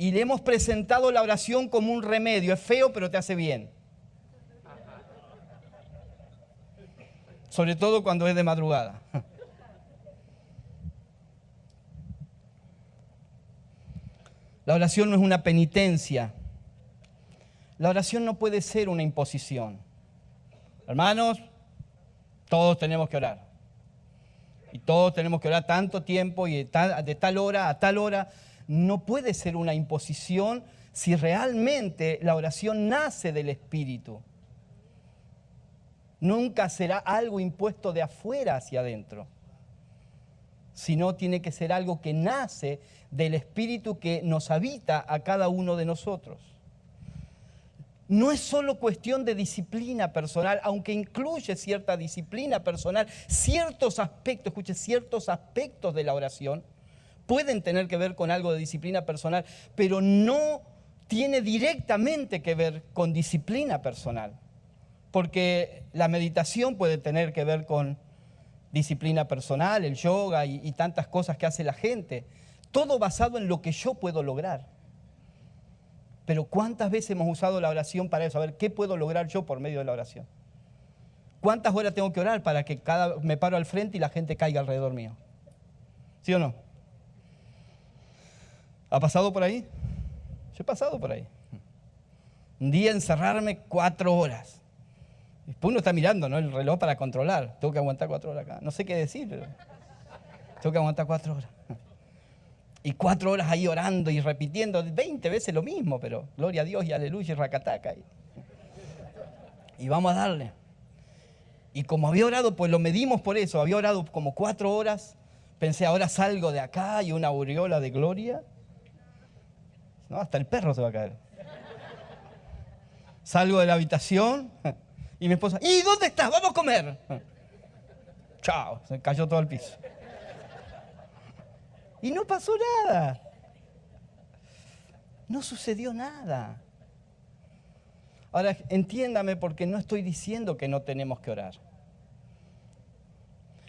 Y le hemos presentado la oración como un remedio. Es feo, pero te hace bien. Sobre todo cuando es de madrugada. La oración no es una penitencia. La oración no puede ser una imposición. Hermanos, todos tenemos que orar. Y todos tenemos que orar tanto tiempo y de tal hora a tal hora. No puede ser una imposición si realmente la oración nace del Espíritu. Nunca será algo impuesto de afuera hacia adentro, sino tiene que ser algo que nace del Espíritu que nos habita a cada uno de nosotros. no es solo cuestión de disciplina personal, aunque incluye cierta disciplina personal, ciertos aspectos, escuche, ciertos aspectos de la oración pueden tener que ver con algo de disciplina personal, pero no tiene directamente que ver con disciplina personal, porque la meditación puede tener que ver con disciplina personal, el yoga y tantas cosas que hace la gente, todo basado en lo que yo puedo lograr. Pero ¿cuántas veces hemos usado la oración para eso? A ver, ¿qué puedo lograr yo por medio de la oración? ¿Cuántas horas tengo que orar para que me paro al frente y la gente caiga alrededor mío? ¿Sí o no? ¿Ha pasado por ahí? Yo he pasado por ahí. Un día encerrarme 4 horas. Después uno está mirando, ¿no?, el reloj para controlar. Tengo que aguantar 4 horas acá. No sé qué decir, pero tengo que aguantar 4 horas. Y 4 horas ahí orando y repitiendo 20 veces lo mismo, pero gloria a Dios y aleluya y racataca. Y vamos a darle. Y como había orado, pues lo medimos por eso, había orado como 4 horas, pensé, ahora salgo de acá y una aureola de gloria. No, hasta el perro se va a caer. Salgo de la habitación y mi esposa, ¿y dónde estás? Vamos a comer. Chao, se cayó todo al piso. Y no pasó nada. No sucedió nada. Ahora, entiéndame, porque no estoy diciendo que no tenemos que orar.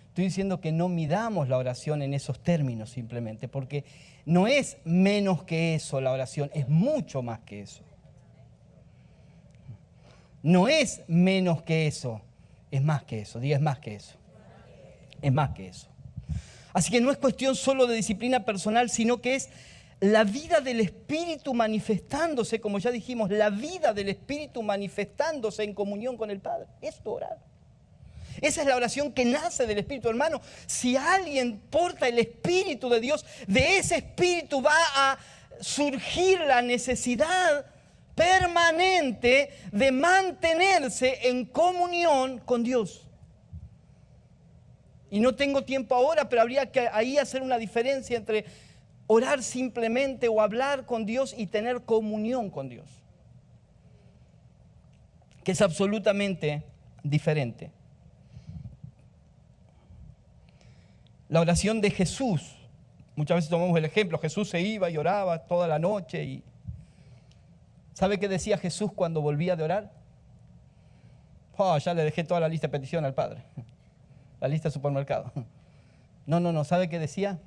Estoy diciendo que no midamos la oración en esos términos simplemente, porque no es menos que eso la oración, es mucho más que eso. No es menos que eso, es más que eso. Diga, es más que eso. Es más que eso. Así que no es cuestión solo de disciplina personal, sino que es la vida del Espíritu manifestándose, como ya dijimos, la vida del Espíritu manifestándose en comunión con el Padre. Esto orar. Esa es la oración que nace del Espíritu, hermano. Si alguien porta el Espíritu de Dios, de ese Espíritu va a surgir la necesidad permanente de mantenerse en comunión con Dios. Y no tengo tiempo ahora, pero habría que ahí hacer una diferencia entre orar simplemente o hablar con Dios y tener comunión con Dios, que es absolutamente diferente. La oración de Jesús, muchas veces tomamos el ejemplo, Jesús se iba y oraba toda la noche. Y ¿sabe qué decía Jesús cuando volvía de orar? Oh, ya le dejé toda la lista de petición al Padre. La lista de supermercado. No, ¿sabe qué decía?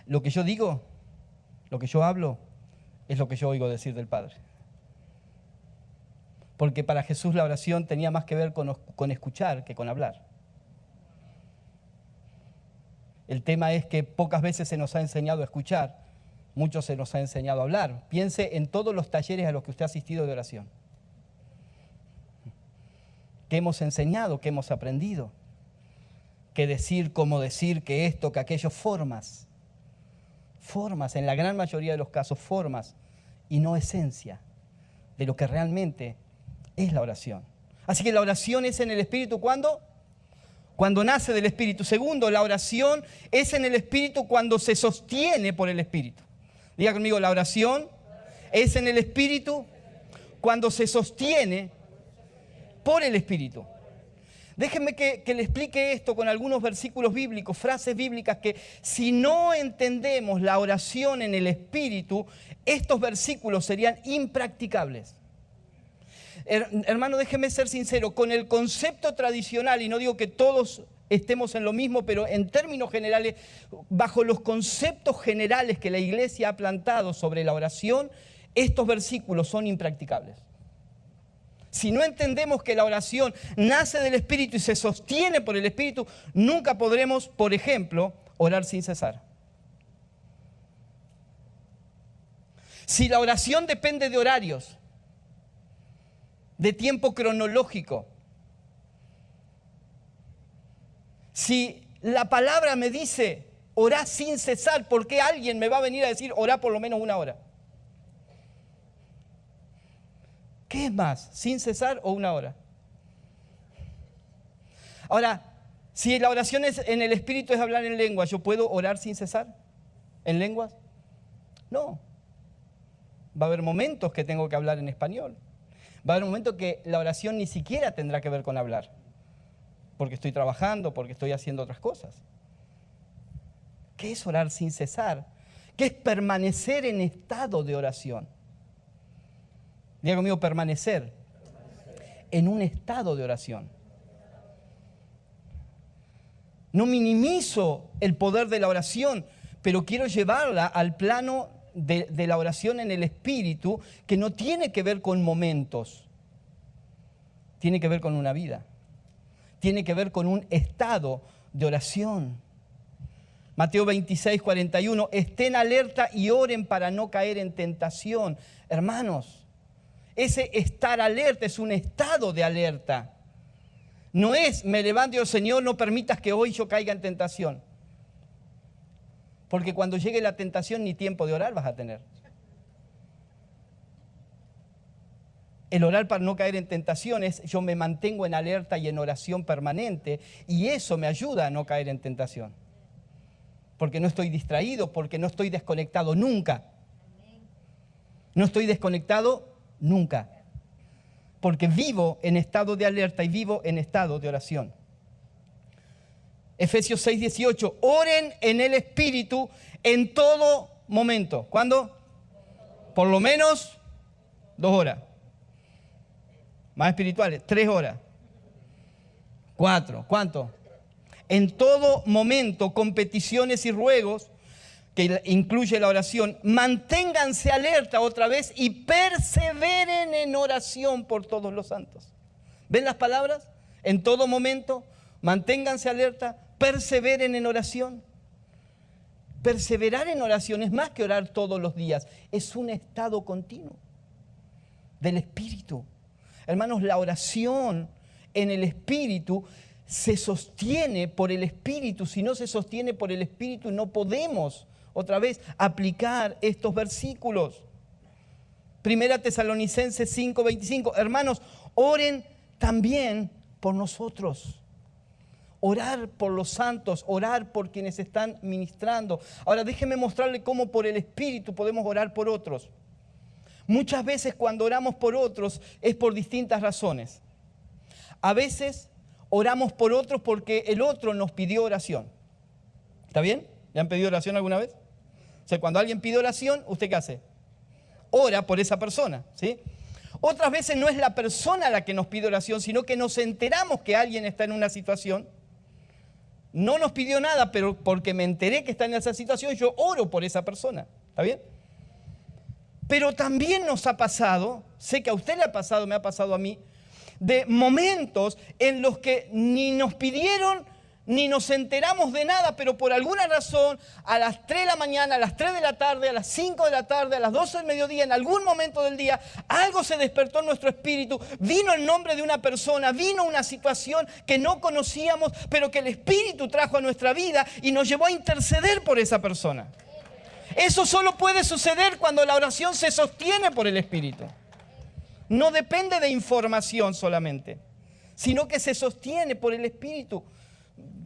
Lo que yo digo, lo que yo hablo, es lo que yo oigo decir del Padre. Porque para Jesús la oración tenía más que ver con escuchar que con hablar. El tema es que pocas veces se nos ha enseñado a escuchar, mucho se nos ha enseñado a hablar. Piense en todos los talleres a los que usted ha asistido de oración. ¿Qué hemos enseñado? ¿Qué hemos aprendido? ¿Qué decir, cómo decir, que esto, que aquello? Formas, en la gran mayoría de los casos, formas y no esencia de lo que realmente es la oración. Así que la oración es en el Espíritu, ¿cuándo? Cuando nace del Espíritu. Segundo, la oración es en el Espíritu cuando se sostiene por el Espíritu. Diga conmigo, la oración es en el Espíritu cuando se sostiene por el Espíritu. Déjenme que le explique esto con algunos versículos bíblicos, frases bíblicas que si no entendemos la oración en el Espíritu, estos versículos serían impracticables. Hermano, déjeme ser sincero, con el concepto tradicional, y no digo que todos estemos en lo mismo, pero en términos generales, bajo los conceptos generales que la iglesia ha plantado sobre la oración, estos versículos son impracticables. Si no entendemos que la oración nace del Espíritu y se sostiene por el Espíritu, nunca podremos, por ejemplo, orar sin cesar. Si la oración depende de horarios, de tiempo cronológico, si la palabra me dice orá sin cesar, ¿por qué alguien me va a venir a decir orá por lo menos 1 hora? ¿Qué es más, sin cesar o 1 hora? Ahora, si la oración es en el Espíritu es hablar en lengua, ¿yo puedo orar sin cesar en lenguas? No. Va a haber momentos que tengo que hablar en español. Va a haber un momento que la oración ni siquiera tendrá que ver con hablar, porque estoy trabajando, porque estoy haciendo otras cosas. ¿Qué es orar sin cesar? ¿Qué es permanecer en estado de oración? Diga conmigo, permanecer en un estado de oración. No minimizo el poder de la oración, pero quiero llevarla al plano de la oración en el Espíritu, que no tiene que ver con momentos, tiene que ver con una vida, tiene que ver con un estado de oración. Mateo 26, 41, estén alerta y oren para no caer en tentación. Hermanos, ese estar alerta es un estado de alerta. No es, me levanto y digo, Señor, no permitas que hoy yo caiga en tentación. Porque cuando llegue la tentación ni tiempo de orar vas a tener. El orar para no caer en tentación es, yo me mantengo en alerta y en oración permanente, y eso me ayuda a no caer en tentación. Porque no estoy distraído, porque no estoy desconectado nunca. No estoy desconectado nunca. Porque vivo en estado de alerta y vivo en estado de oración. Efesios 6, 18. Oren en el Espíritu en todo momento. ¿Cuándo? Por lo menos 2 horas. Más espirituales, 3 horas. 4. ¿Cuánto? En todo momento, con peticiones y ruegos, que incluye la oración, manténganse alerta otra vez y perseveren en oración por todos los santos. ¿Ven las palabras? En todo momento, manténganse alerta, perseveren en oración. Perseverar en oración es más que orar todos los días, es un estado continuo del Espíritu. Hermanos, la oración en el Espíritu se sostiene por el Espíritu. Si no se sostiene por el Espíritu, no podemos, otra vez, aplicar estos versículos. Primera Tesalonicenses 5:25. Hermanos, oren también por nosotros. Orar por los santos, orar por quienes están ministrando. Ahora, déjenme mostrarle cómo por el Espíritu podemos orar por otros. Muchas veces cuando oramos por otros es por distintas razones. A veces oramos por otros porque el otro nos pidió oración. ¿Está bien? ¿Le han pedido oración alguna vez? O sea, cuando alguien pide oración, ¿usted qué hace? Ora por esa persona, ¿sí? Otras veces no es la persona la que nos pide oración, sino que nos enteramos que alguien está en una situación. No nos pidió nada, pero porque me enteré que está en esa situación, yo oro por esa persona. ¿Está bien? Pero también nos ha pasado, sé que a usted le ha pasado, me ha pasado a mí, de momentos en los que ni nos pidieron ni nos enteramos de nada, pero por alguna razón a las 3 de la mañana, a las 3 de la tarde, a las 5 de la tarde, a las 12 del mediodía, en algún momento del día, algo se despertó en nuestro espíritu, vino el nombre de una persona, vino una situación que no conocíamos, pero que el Espíritu trajo a nuestra vida y nos llevó a interceder por esa persona. Eso solo puede suceder cuando la oración se sostiene por el Espíritu. No depende de información solamente, sino que se sostiene por el Espíritu.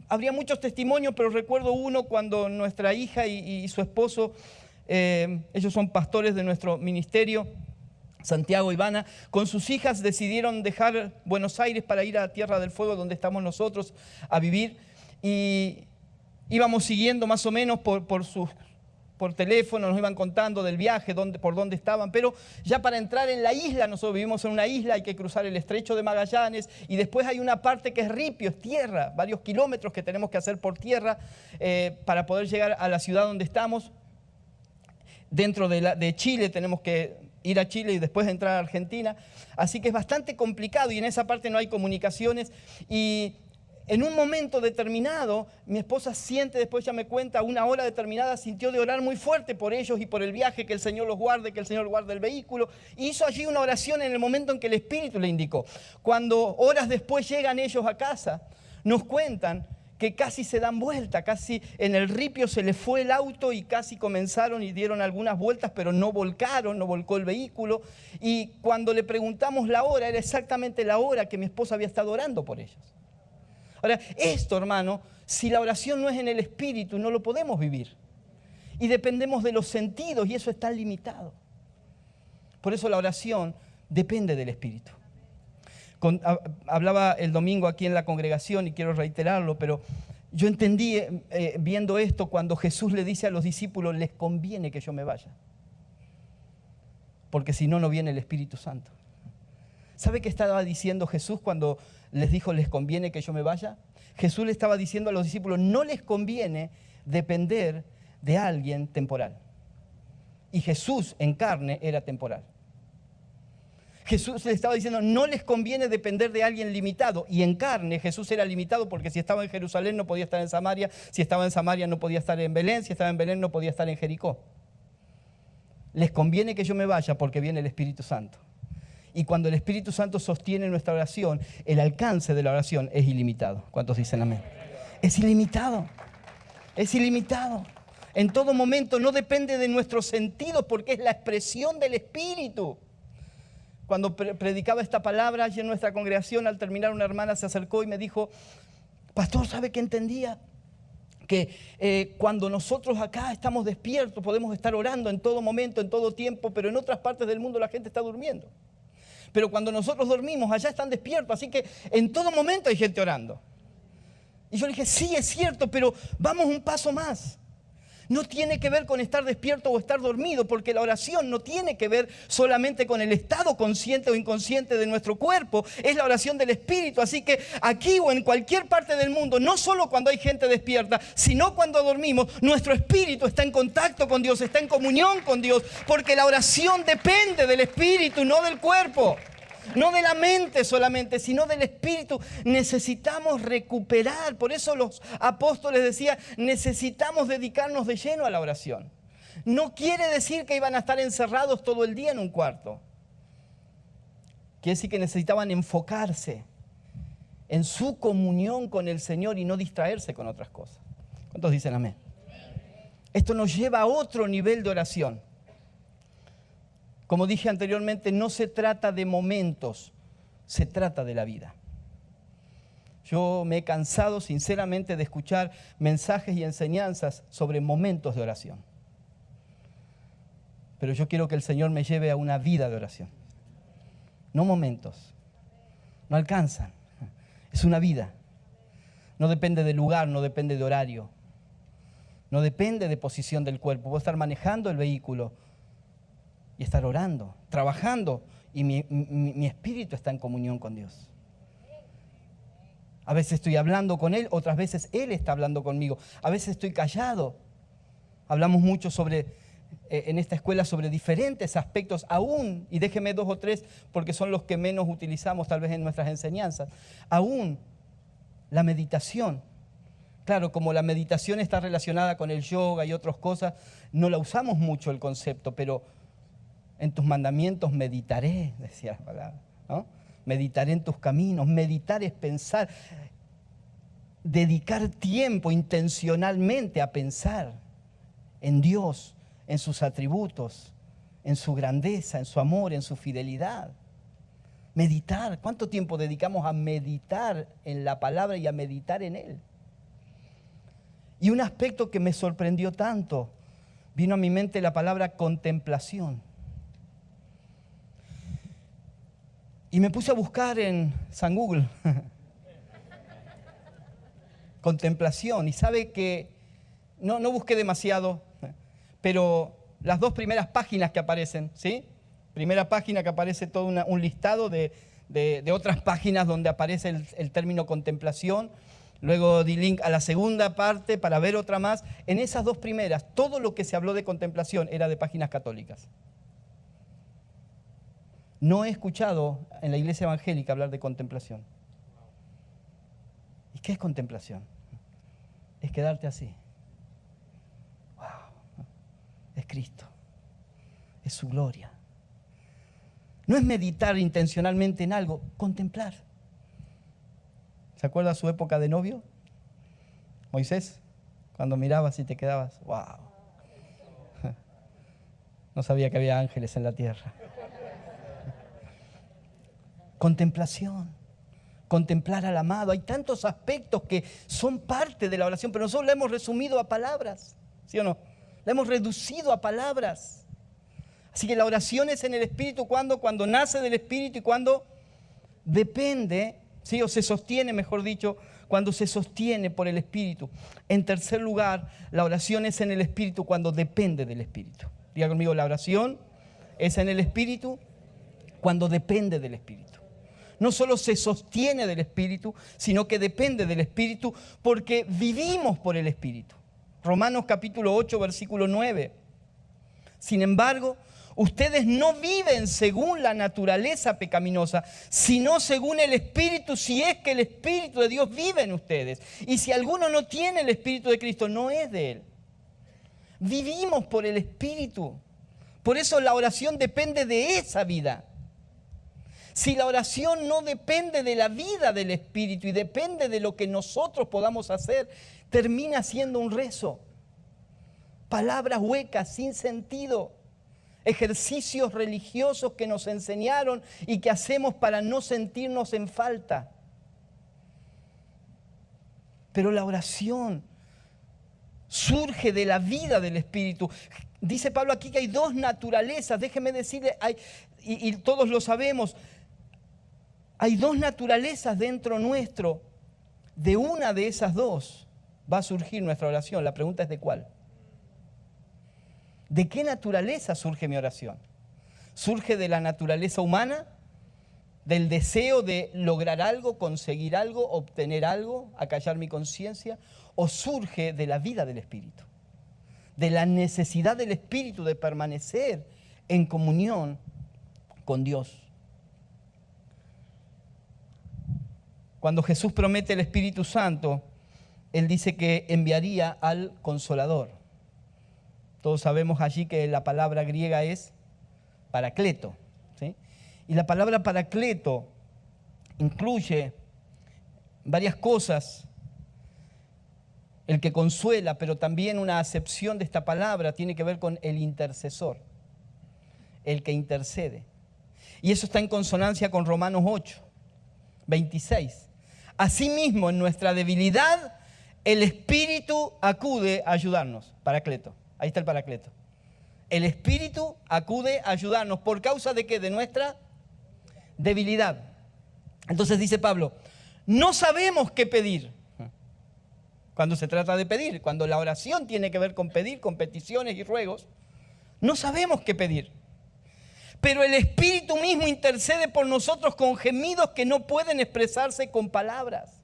Habría muchos testimonios, pero recuerdo uno cuando nuestra hija y su esposo, ellos son pastores de nuestro ministerio, Santiago y Ivana, con sus hijas decidieron dejar Buenos Aires para ir a Tierra del Fuego, donde estamos nosotros, a vivir. Y íbamos siguiendo más o menos por teléfono, nos iban contando del viaje, por dónde estaban, pero ya para entrar en la isla, nosotros vivimos en una isla, hay que cruzar el estrecho de Magallanes y después hay una parte que es ripio, es tierra, varios kilómetros que tenemos que hacer por tierra para poder llegar a la ciudad donde estamos. Dentro de Chile tenemos que ir a Chile y después entrar a Argentina, así que es bastante complicado y en esa parte no hay comunicaciones. Y en un momento determinado, mi esposa siente, después ya me cuenta, a una hora determinada sintió de orar muy fuerte por ellos y por el viaje, que el Señor los guarde, que el Señor guarde el vehículo. Y hizo allí una oración en el momento en que el Espíritu le indicó. Cuando horas después llegan ellos a casa, nos cuentan que casi se dan vuelta, casi en el ripio se les fue el auto y casi comenzaron y dieron algunas vueltas, pero no volcaron, no volcó el vehículo. Y cuando le preguntamos la hora, era exactamente la hora que mi esposa había estado orando por ellos. Ahora, esto, hermano, si la oración no es en el Espíritu, no lo podemos vivir. Y dependemos de los sentidos y eso está limitado. Por eso la oración depende del Espíritu. Hablaba el domingo aquí en la congregación y quiero reiterarlo, pero yo entendí viendo esto cuando Jesús le dice a los discípulos, les conviene que yo me vaya, porque si no, no viene el Espíritu Santo. ¿Sabe qué estaba diciendo Jesús cuando les dijo, les conviene que yo me vaya? Jesús le estaba diciendo a los discípulos, no les conviene depender de alguien temporal. Y Jesús en carne era temporal. Jesús le estaba diciendo, no les conviene depender de alguien limitado. Y en carne Jesús era limitado porque si estaba en Jerusalén no podía estar en Samaria. Si estaba en Samaria no podía estar en Belén. Si estaba en Belén no podía estar en Jericó. Les conviene que yo me vaya porque viene el Espíritu Santo. Y cuando el Espíritu Santo sostiene nuestra oración, el alcance de la oración es ilimitado. ¿Cuántos dicen amén? Es ilimitado. Es ilimitado. En todo momento no depende de nuestros sentidos porque es la expresión del Espíritu. Cuando predicaba esta palabra allí en nuestra congregación, al terminar una hermana se acercó y me dijo, pastor, ¿sabe qué entendía? Que cuando nosotros acá estamos despiertos podemos estar orando en todo momento, en todo tiempo, pero en otras partes del mundo la gente está durmiendo. Pero cuando nosotros dormimos, allá están despiertos, así que en todo momento hay gente orando. Y yo le dije, sí, es cierto, pero vamos un paso más. No tiene que ver con estar despierto o estar dormido, porque la oración no tiene que ver solamente con el estado consciente o inconsciente de nuestro cuerpo, es la oración del Espíritu. Así que aquí o en cualquier parte del mundo, no solo cuando hay gente despierta, sino cuando dormimos, nuestro espíritu está en contacto con Dios, está en comunión con Dios, porque la oración depende del Espíritu, no del cuerpo. No de la mente solamente, sino del Espíritu. Necesitamos recuperar. Por eso los apóstoles decían, necesitamos dedicarnos de lleno a la oración. No quiere decir que iban a estar encerrados todo el día en un cuarto. Quiere decir que necesitaban enfocarse en su comunión con el Señor y no distraerse con otras cosas. ¿Cuántos dicen amén? Esto nos lleva a otro nivel de oración. Como dije anteriormente, no se trata de momentos, se trata de la vida. Yo me he cansado sinceramente de escuchar mensajes y enseñanzas sobre momentos de oración. Pero yo quiero que el Señor me lleve a una vida de oración. No momentos. No alcanzan. Es una vida. No depende de lugar, no depende de horario. No depende de posición del cuerpo. Puedo estar manejando el vehículo y estar orando, trabajando, y mi espíritu está en comunión con Dios. A veces estoy hablando con Él, otras veces Él está hablando conmigo. A veces estoy callado. Hablamos mucho en esta escuela sobre diferentes aspectos aún, y déjeme 2 o 3 porque son los que menos utilizamos tal vez en nuestras enseñanzas. Aún la meditación. Claro, como la meditación está relacionada con el yoga y otras cosas, no la usamos mucho el concepto, pero en tus mandamientos meditaré, decía la palabra, ¿no? Meditaré en tus caminos. Meditar es pensar, dedicar tiempo intencionalmente a pensar en Dios, en sus atributos, en su grandeza, en su amor, en su fidelidad. Meditar. ¿Cuánto tiempo dedicamos a meditar en la palabra y a meditar en Él? Y un aspecto que me sorprendió tanto, vino a mi mente la palabra contemplación. Y me puse a buscar en San Google contemplación. Y sabe que no busqué demasiado, pero las 2 primeras páginas que aparecen, ¿sí? Primera página que aparece todo un listado de otras páginas donde aparece el término contemplación. Luego di link a la segunda parte para ver otra más. En esas 2 primeras, todo lo que se habló de contemplación era de páginas católicas. No he escuchado en la iglesia evangélica hablar de contemplación. ¿Y qué es contemplación? Es quedarte así. ¡Wow! Es Cristo. Es su gloria. No es meditar intencionalmente en algo, contemplar. ¿Se acuerda su época de novio? Moisés, cuando mirabas y te quedabas, ¡wow! No sabía que había ángeles en la tierra. Contemplación, contemplar al amado. Hay tantos aspectos que son parte de la oración, pero nosotros la hemos resumido a palabras, ¿sí o no? La hemos reducido a palabras. Así que la oración es en el Espíritu cuando nace del Espíritu y cuando depende, ¿sí? O se sostiene, mejor dicho, cuando se sostiene por el Espíritu. En tercer lugar, la oración es en el Espíritu cuando depende del Espíritu. Diga conmigo, la oración es en el Espíritu cuando depende del Espíritu. No solo se sostiene del Espíritu, sino que depende del Espíritu porque vivimos por el Espíritu. Romanos capítulo 8, versículo 9. Sin embargo, ustedes no viven según la naturaleza pecaminosa, sino según el Espíritu, si es que el Espíritu de Dios vive en ustedes. Y si alguno no tiene el Espíritu de Cristo, no es de Él. Vivimos por el Espíritu. Por eso la oración depende de esa vida. Si la oración no depende de la vida del Espíritu y depende de lo que nosotros podamos hacer, termina siendo un rezo. Palabras huecas, sin sentido. Ejercicios religiosos que nos enseñaron y que hacemos para no sentirnos en falta. Pero la oración surge de la vida del Espíritu. Dice Pablo aquí que hay dos naturalezas. Déjeme decirle, y todos lo sabemos, hay dos naturalezas dentro nuestro. De una de esas dos va a surgir nuestra oración. La pregunta es ¿de cuál? ¿De qué naturaleza surge mi oración? ¿Surge de la naturaleza humana? ¿Del deseo de lograr algo, conseguir algo, obtener algo, acallar mi conciencia? ¿O surge de la vida del Espíritu? De la necesidad del Espíritu de permanecer en comunión con Dios. Cuando Jesús promete el Espíritu Santo, Él dice que enviaría al Consolador. Todos sabemos allí que la palabra griega es paracleto, ¿sí? Y la palabra paracleto incluye varias cosas. El que consuela, pero también una acepción de esta palabra tiene que ver con el intercesor, el que intercede. Y eso está en consonancia con Romanos 8, 26. Asimismo, en nuestra debilidad, el Espíritu acude a ayudarnos. Paracleto. Ahí está el paracleto. El Espíritu acude a ayudarnos. ¿Por causa de qué? De nuestra debilidad. Entonces dice Pablo, no sabemos qué pedir. Cuando se trata de pedir, cuando la oración tiene que ver con pedir, con peticiones y ruegos, no sabemos qué pedir. Pero el Espíritu mismo intercede por nosotros con gemidos que no pueden expresarse con palabras.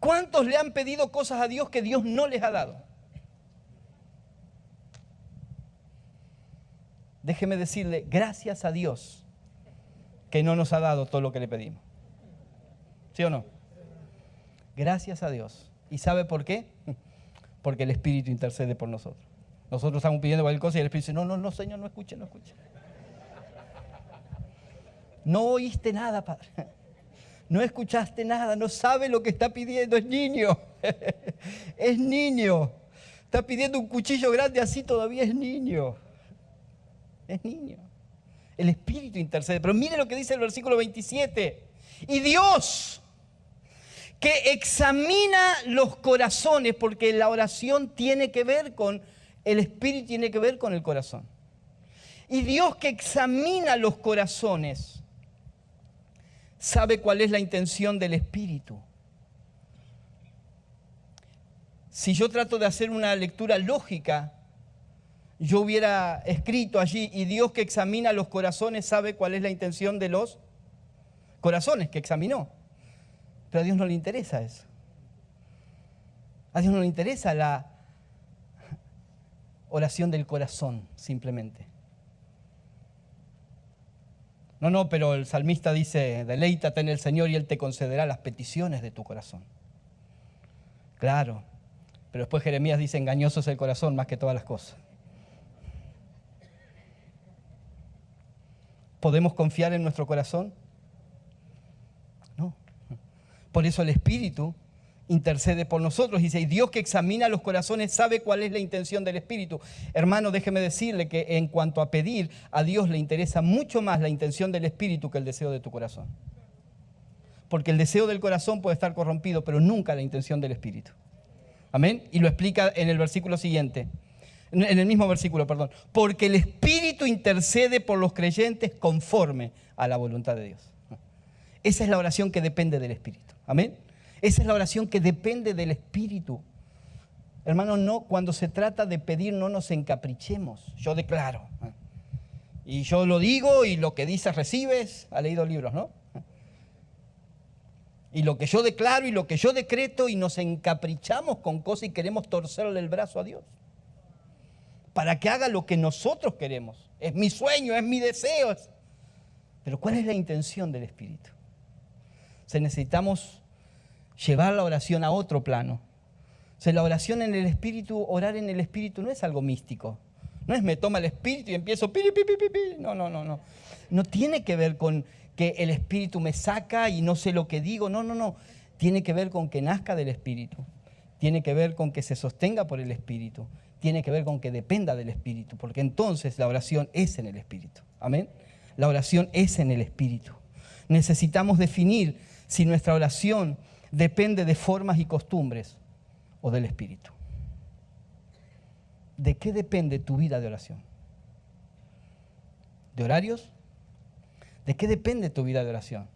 ¿Cuántos le han pedido cosas a Dios que Dios no les ha dado? Déjeme decirle, gracias a Dios que no nos ha dado todo lo que le pedimos. ¿Sí o no? Gracias a Dios. ¿Y sabe por qué? Porque el Espíritu intercede por nosotros. Nosotros estamos pidiendo cualquier cosa y el Espíritu dice, no, Señor, no escuche. No oíste nada, Padre. No escuchaste nada, no sabe lo que está pidiendo, es niño. Es niño. Está pidiendo un cuchillo grande así, todavía es niño. Es niño. El Espíritu intercede. Pero mire lo que dice el versículo 27. Y Dios, que examina los corazones, porque la oración tiene que ver con el Espíritu, tiene que ver con el corazón. Y Dios que examina los corazones, sabe cuál es la intención del Espíritu. Si yo trato de hacer una lectura lógica, yo hubiera escrito allí, y Dios que examina los corazones sabe cuál es la intención de los corazones que examinó. Pero a Dios no le interesa eso. A Dios no le interesa la oración del corazón, simplemente. No, pero el salmista dice, deleítate en el Señor y Él te concederá las peticiones de tu corazón. Claro, pero después Jeremías dice, engañoso es el corazón más que todas las cosas. ¿Podemos confiar en nuestro corazón? No. Por eso el Espíritu intercede por nosotros. Dice, y Dios que examina los corazones sabe cuál es la intención del Espíritu. Hermano, déjeme decirle que en cuanto a pedir, a Dios le interesa mucho más la intención del Espíritu que el deseo de tu corazón. Porque el deseo del corazón puede estar corrompido, pero nunca la intención del Espíritu. Amén. Y lo explica en el versículo siguiente. En el mismo versículo, perdón. Porque el Espíritu intercede por los creyentes conforme a la voluntad de Dios. Esa es la oración que depende del Espíritu. Amén. Esa es la oración que depende del Espíritu. Hermanos, no, cuando se trata de pedir no nos encaprichemos. Yo declaro. Y yo lo digo y lo que dices recibes. Ha leído libros, ¿no? Y lo que yo declaro y lo que yo decreto y nos encaprichamos con cosas y queremos torcerle el brazo a Dios. Para que haga lo que nosotros queremos. Es mi sueño, es mi deseo. Pero ¿cuál es la intención del Espíritu? Necesitamos llevar la oración a otro plano. La oración en el Espíritu, orar en el Espíritu no es algo místico. No es me toma el Espíritu y empiezo pi, pi, pi, pi, pi. No. No tiene que ver con que el Espíritu me saca y no sé lo que digo. No. Tiene que ver con que nazca del Espíritu. Tiene que ver con que se sostenga por el Espíritu. Tiene que ver con que dependa del Espíritu. Porque entonces la oración es en el Espíritu. Amén. La oración es en el Espíritu. Necesitamos definir si nuestra oración depende de formas y costumbres o del Espíritu. ¿De qué depende tu vida de oración? ¿De horarios? ¿De qué depende tu vida de oración?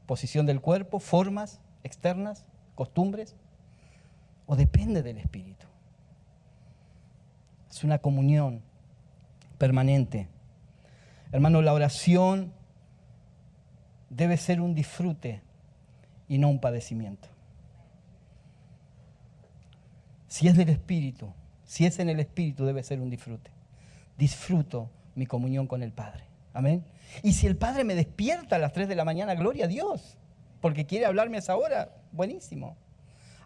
¿Posición del cuerpo, formas externas, costumbres? ¿O depende del Espíritu? Es una comunión permanente. Hermano, la oración debe ser un disfrute y no un padecimiento. Si es del Espíritu, si es en el Espíritu, debe ser un disfrute. Disfruto mi comunión con el Padre. Amén. Y si el Padre me despierta a las 3 de la mañana, gloria a Dios, porque quiere hablarme a esa hora, buenísimo.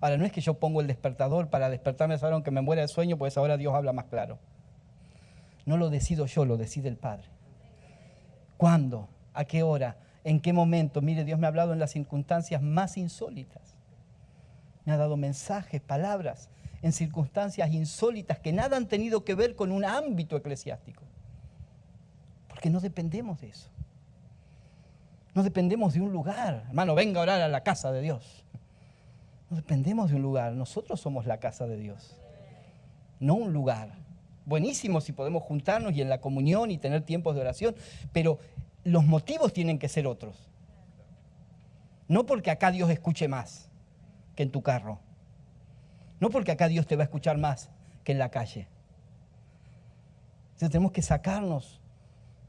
Ahora, no es que yo pongo el despertador para despertarme a esa hora aunque me muera de sueño, pues ahora Dios habla más claro. No lo decido yo, lo decide el Padre. ¿Cuándo? ¿A qué hora? ¿En qué momento? Mire, Dios me ha hablado en las circunstancias más insólitas. Me ha dado mensajes, palabras, en circunstancias insólitas que nada han tenido que ver con un ámbito eclesiástico. Porque no dependemos de eso. No dependemos de un lugar. Hermano, venga a orar a la casa de Dios. No dependemos de un lugar. Nosotros somos la casa de Dios. No un lugar. Buenísimo si podemos juntarnos y en la comunión y tener tiempos de oración, pero los motivos tienen que ser otros. No porque acá Dios escuche más que en tu carro. No porque acá Dios te va a escuchar más que en la calle. Entonces tenemos que sacarnos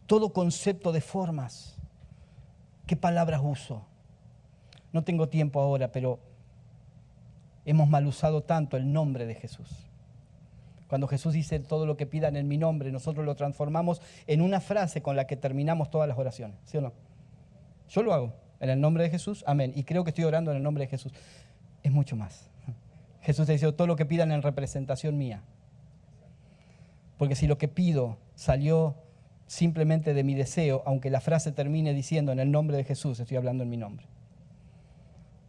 todo concepto de formas. ¿Qué palabras uso? No tengo tiempo ahora, pero hemos mal usado tanto el nombre de Jesús. Cuando Jesús dice todo lo que pidan en mi nombre, nosotros lo transformamos en una frase con la que terminamos todas las oraciones, ¿sí o no? Yo lo hago en el nombre de Jesús, amén. Y creo que estoy orando en el nombre de Jesús. Es mucho más. Jesús te dice todo lo que pidan en representación mía. Porque si lo que pido salió simplemente de mi deseo, aunque la frase termine diciendo en el nombre de Jesús, estoy hablando en mi nombre.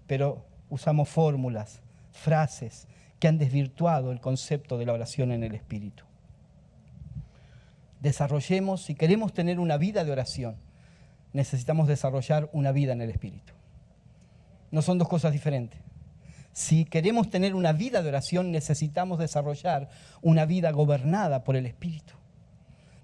Pero usamos fórmulas, frases que han desvirtuado el concepto de la oración en el Espíritu. Desarrollemos, si queremos tener una vida de oración, necesitamos desarrollar una vida en el Espíritu. No son dos cosas diferentes. Si queremos tener una vida de oración, necesitamos desarrollar una vida gobernada por el Espíritu.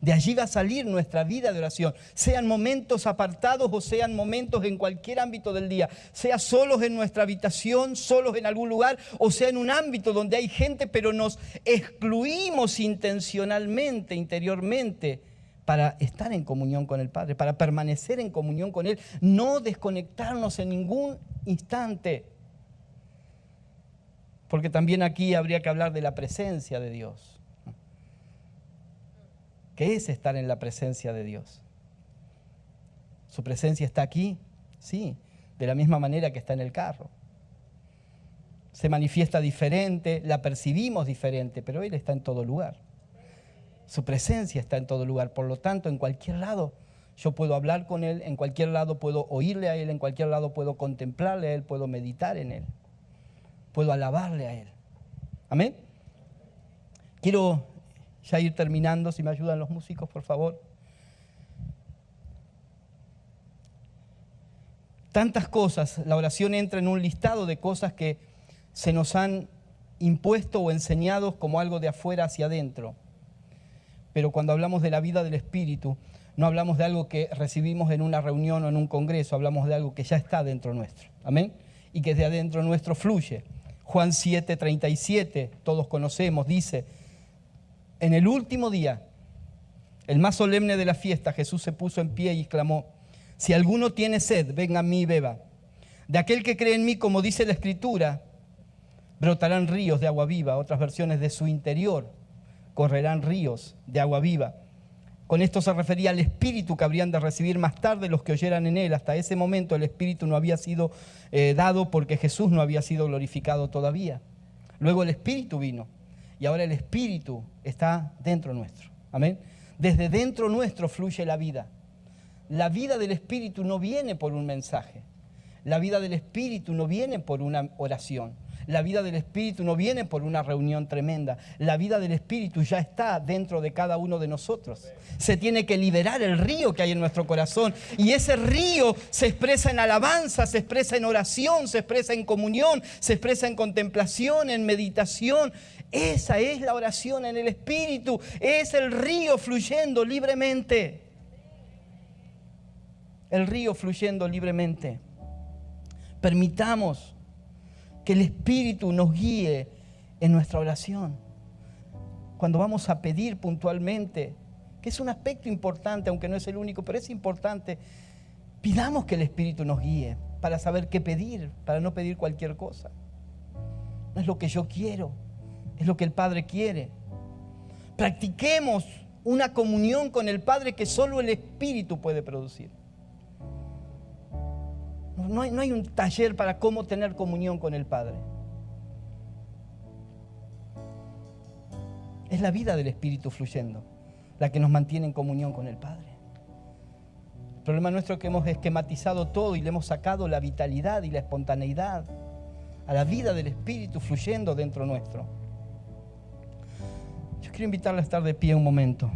De allí va a salir nuestra vida de oración, sean momentos apartados o sean momentos en cualquier ámbito del día, sea solos en nuestra habitación, solos en algún lugar, o sea en un ámbito donde hay gente, pero nos excluimos intencionalmente, interiormente, para estar en comunión con el Padre, para permanecer en comunión con Él, no desconectarnos en ningún instante. Porque también aquí habría que hablar de la presencia de Dios. ¿Qué es estar en la presencia de Dios? ¿Su presencia está aquí? Sí, de la misma manera que está en el carro. Se manifiesta diferente, la percibimos diferente, pero Él está en todo lugar. Su presencia está en todo lugar, por lo tanto, en cualquier lado yo puedo hablar con Él, en cualquier lado puedo oírle a Él, en cualquier lado puedo contemplarle a Él, puedo meditar en Él, puedo alabarle a Él. ¿Amén? Quiero ya ir terminando, si me ayudan los músicos, por favor. Tantas cosas, la oración entra en un listado de cosas que se nos han impuesto o enseñados como algo de afuera hacia adentro. Pero cuando hablamos de la vida del Espíritu, no hablamos de algo que recibimos en una reunión o en un congreso, hablamos de algo que ya está dentro nuestro. Amén. Y que de adentro nuestro fluye. Juan 7:37, todos conocemos, dice: en el último día, el más solemne de la fiesta, Jesús se puso en pie y exclamó: si alguno tiene sed, venga a mí y beba. De aquel que cree en mí, como dice la Escritura, brotarán ríos de agua viva. Otras versiones: de su interior correrán ríos de agua viva. Con esto se refería al Espíritu que habrían de recibir más tarde los que oyeran en él. Hasta ese momento el Espíritu no había sido dado porque Jesús no había sido glorificado todavía. Luego el Espíritu vino y ahora el Espíritu está dentro nuestro. Amén. Desde dentro nuestro fluye la vida. La vida del Espíritu no viene por un mensaje. La vida del Espíritu no viene por una oración. La vida del Espíritu no viene por una reunión tremenda. La vida del Espíritu ya está dentro de cada uno de nosotros. Se tiene que liberar el río que hay en nuestro corazón. Y ese río se expresa en alabanza, se expresa en oración, se expresa en comunión, se expresa en contemplación, en meditación. Esa es la oración en el Espíritu. Es el río fluyendo libremente. El río fluyendo libremente. Permitamos que el Espíritu nos guíe en nuestra oración. Cuando vamos a pedir puntualmente, que es un aspecto importante, aunque no es el único, pero es importante, pidamos que el Espíritu nos guíe para saber qué pedir, para no pedir cualquier cosa. No es lo que yo quiero, es lo que el Padre quiere. Practiquemos una comunión con el Padre que solo el Espíritu puede producir. No hay un taller para cómo tener comunión con el Padre. Es la vida del Espíritu fluyendo la que nos mantiene en comunión con el Padre. El problema nuestro es que hemos esquematizado todo y le hemos sacado la vitalidad y la espontaneidad a la vida del Espíritu fluyendo dentro nuestro. Yo quiero invitarle a estar de pie un momento.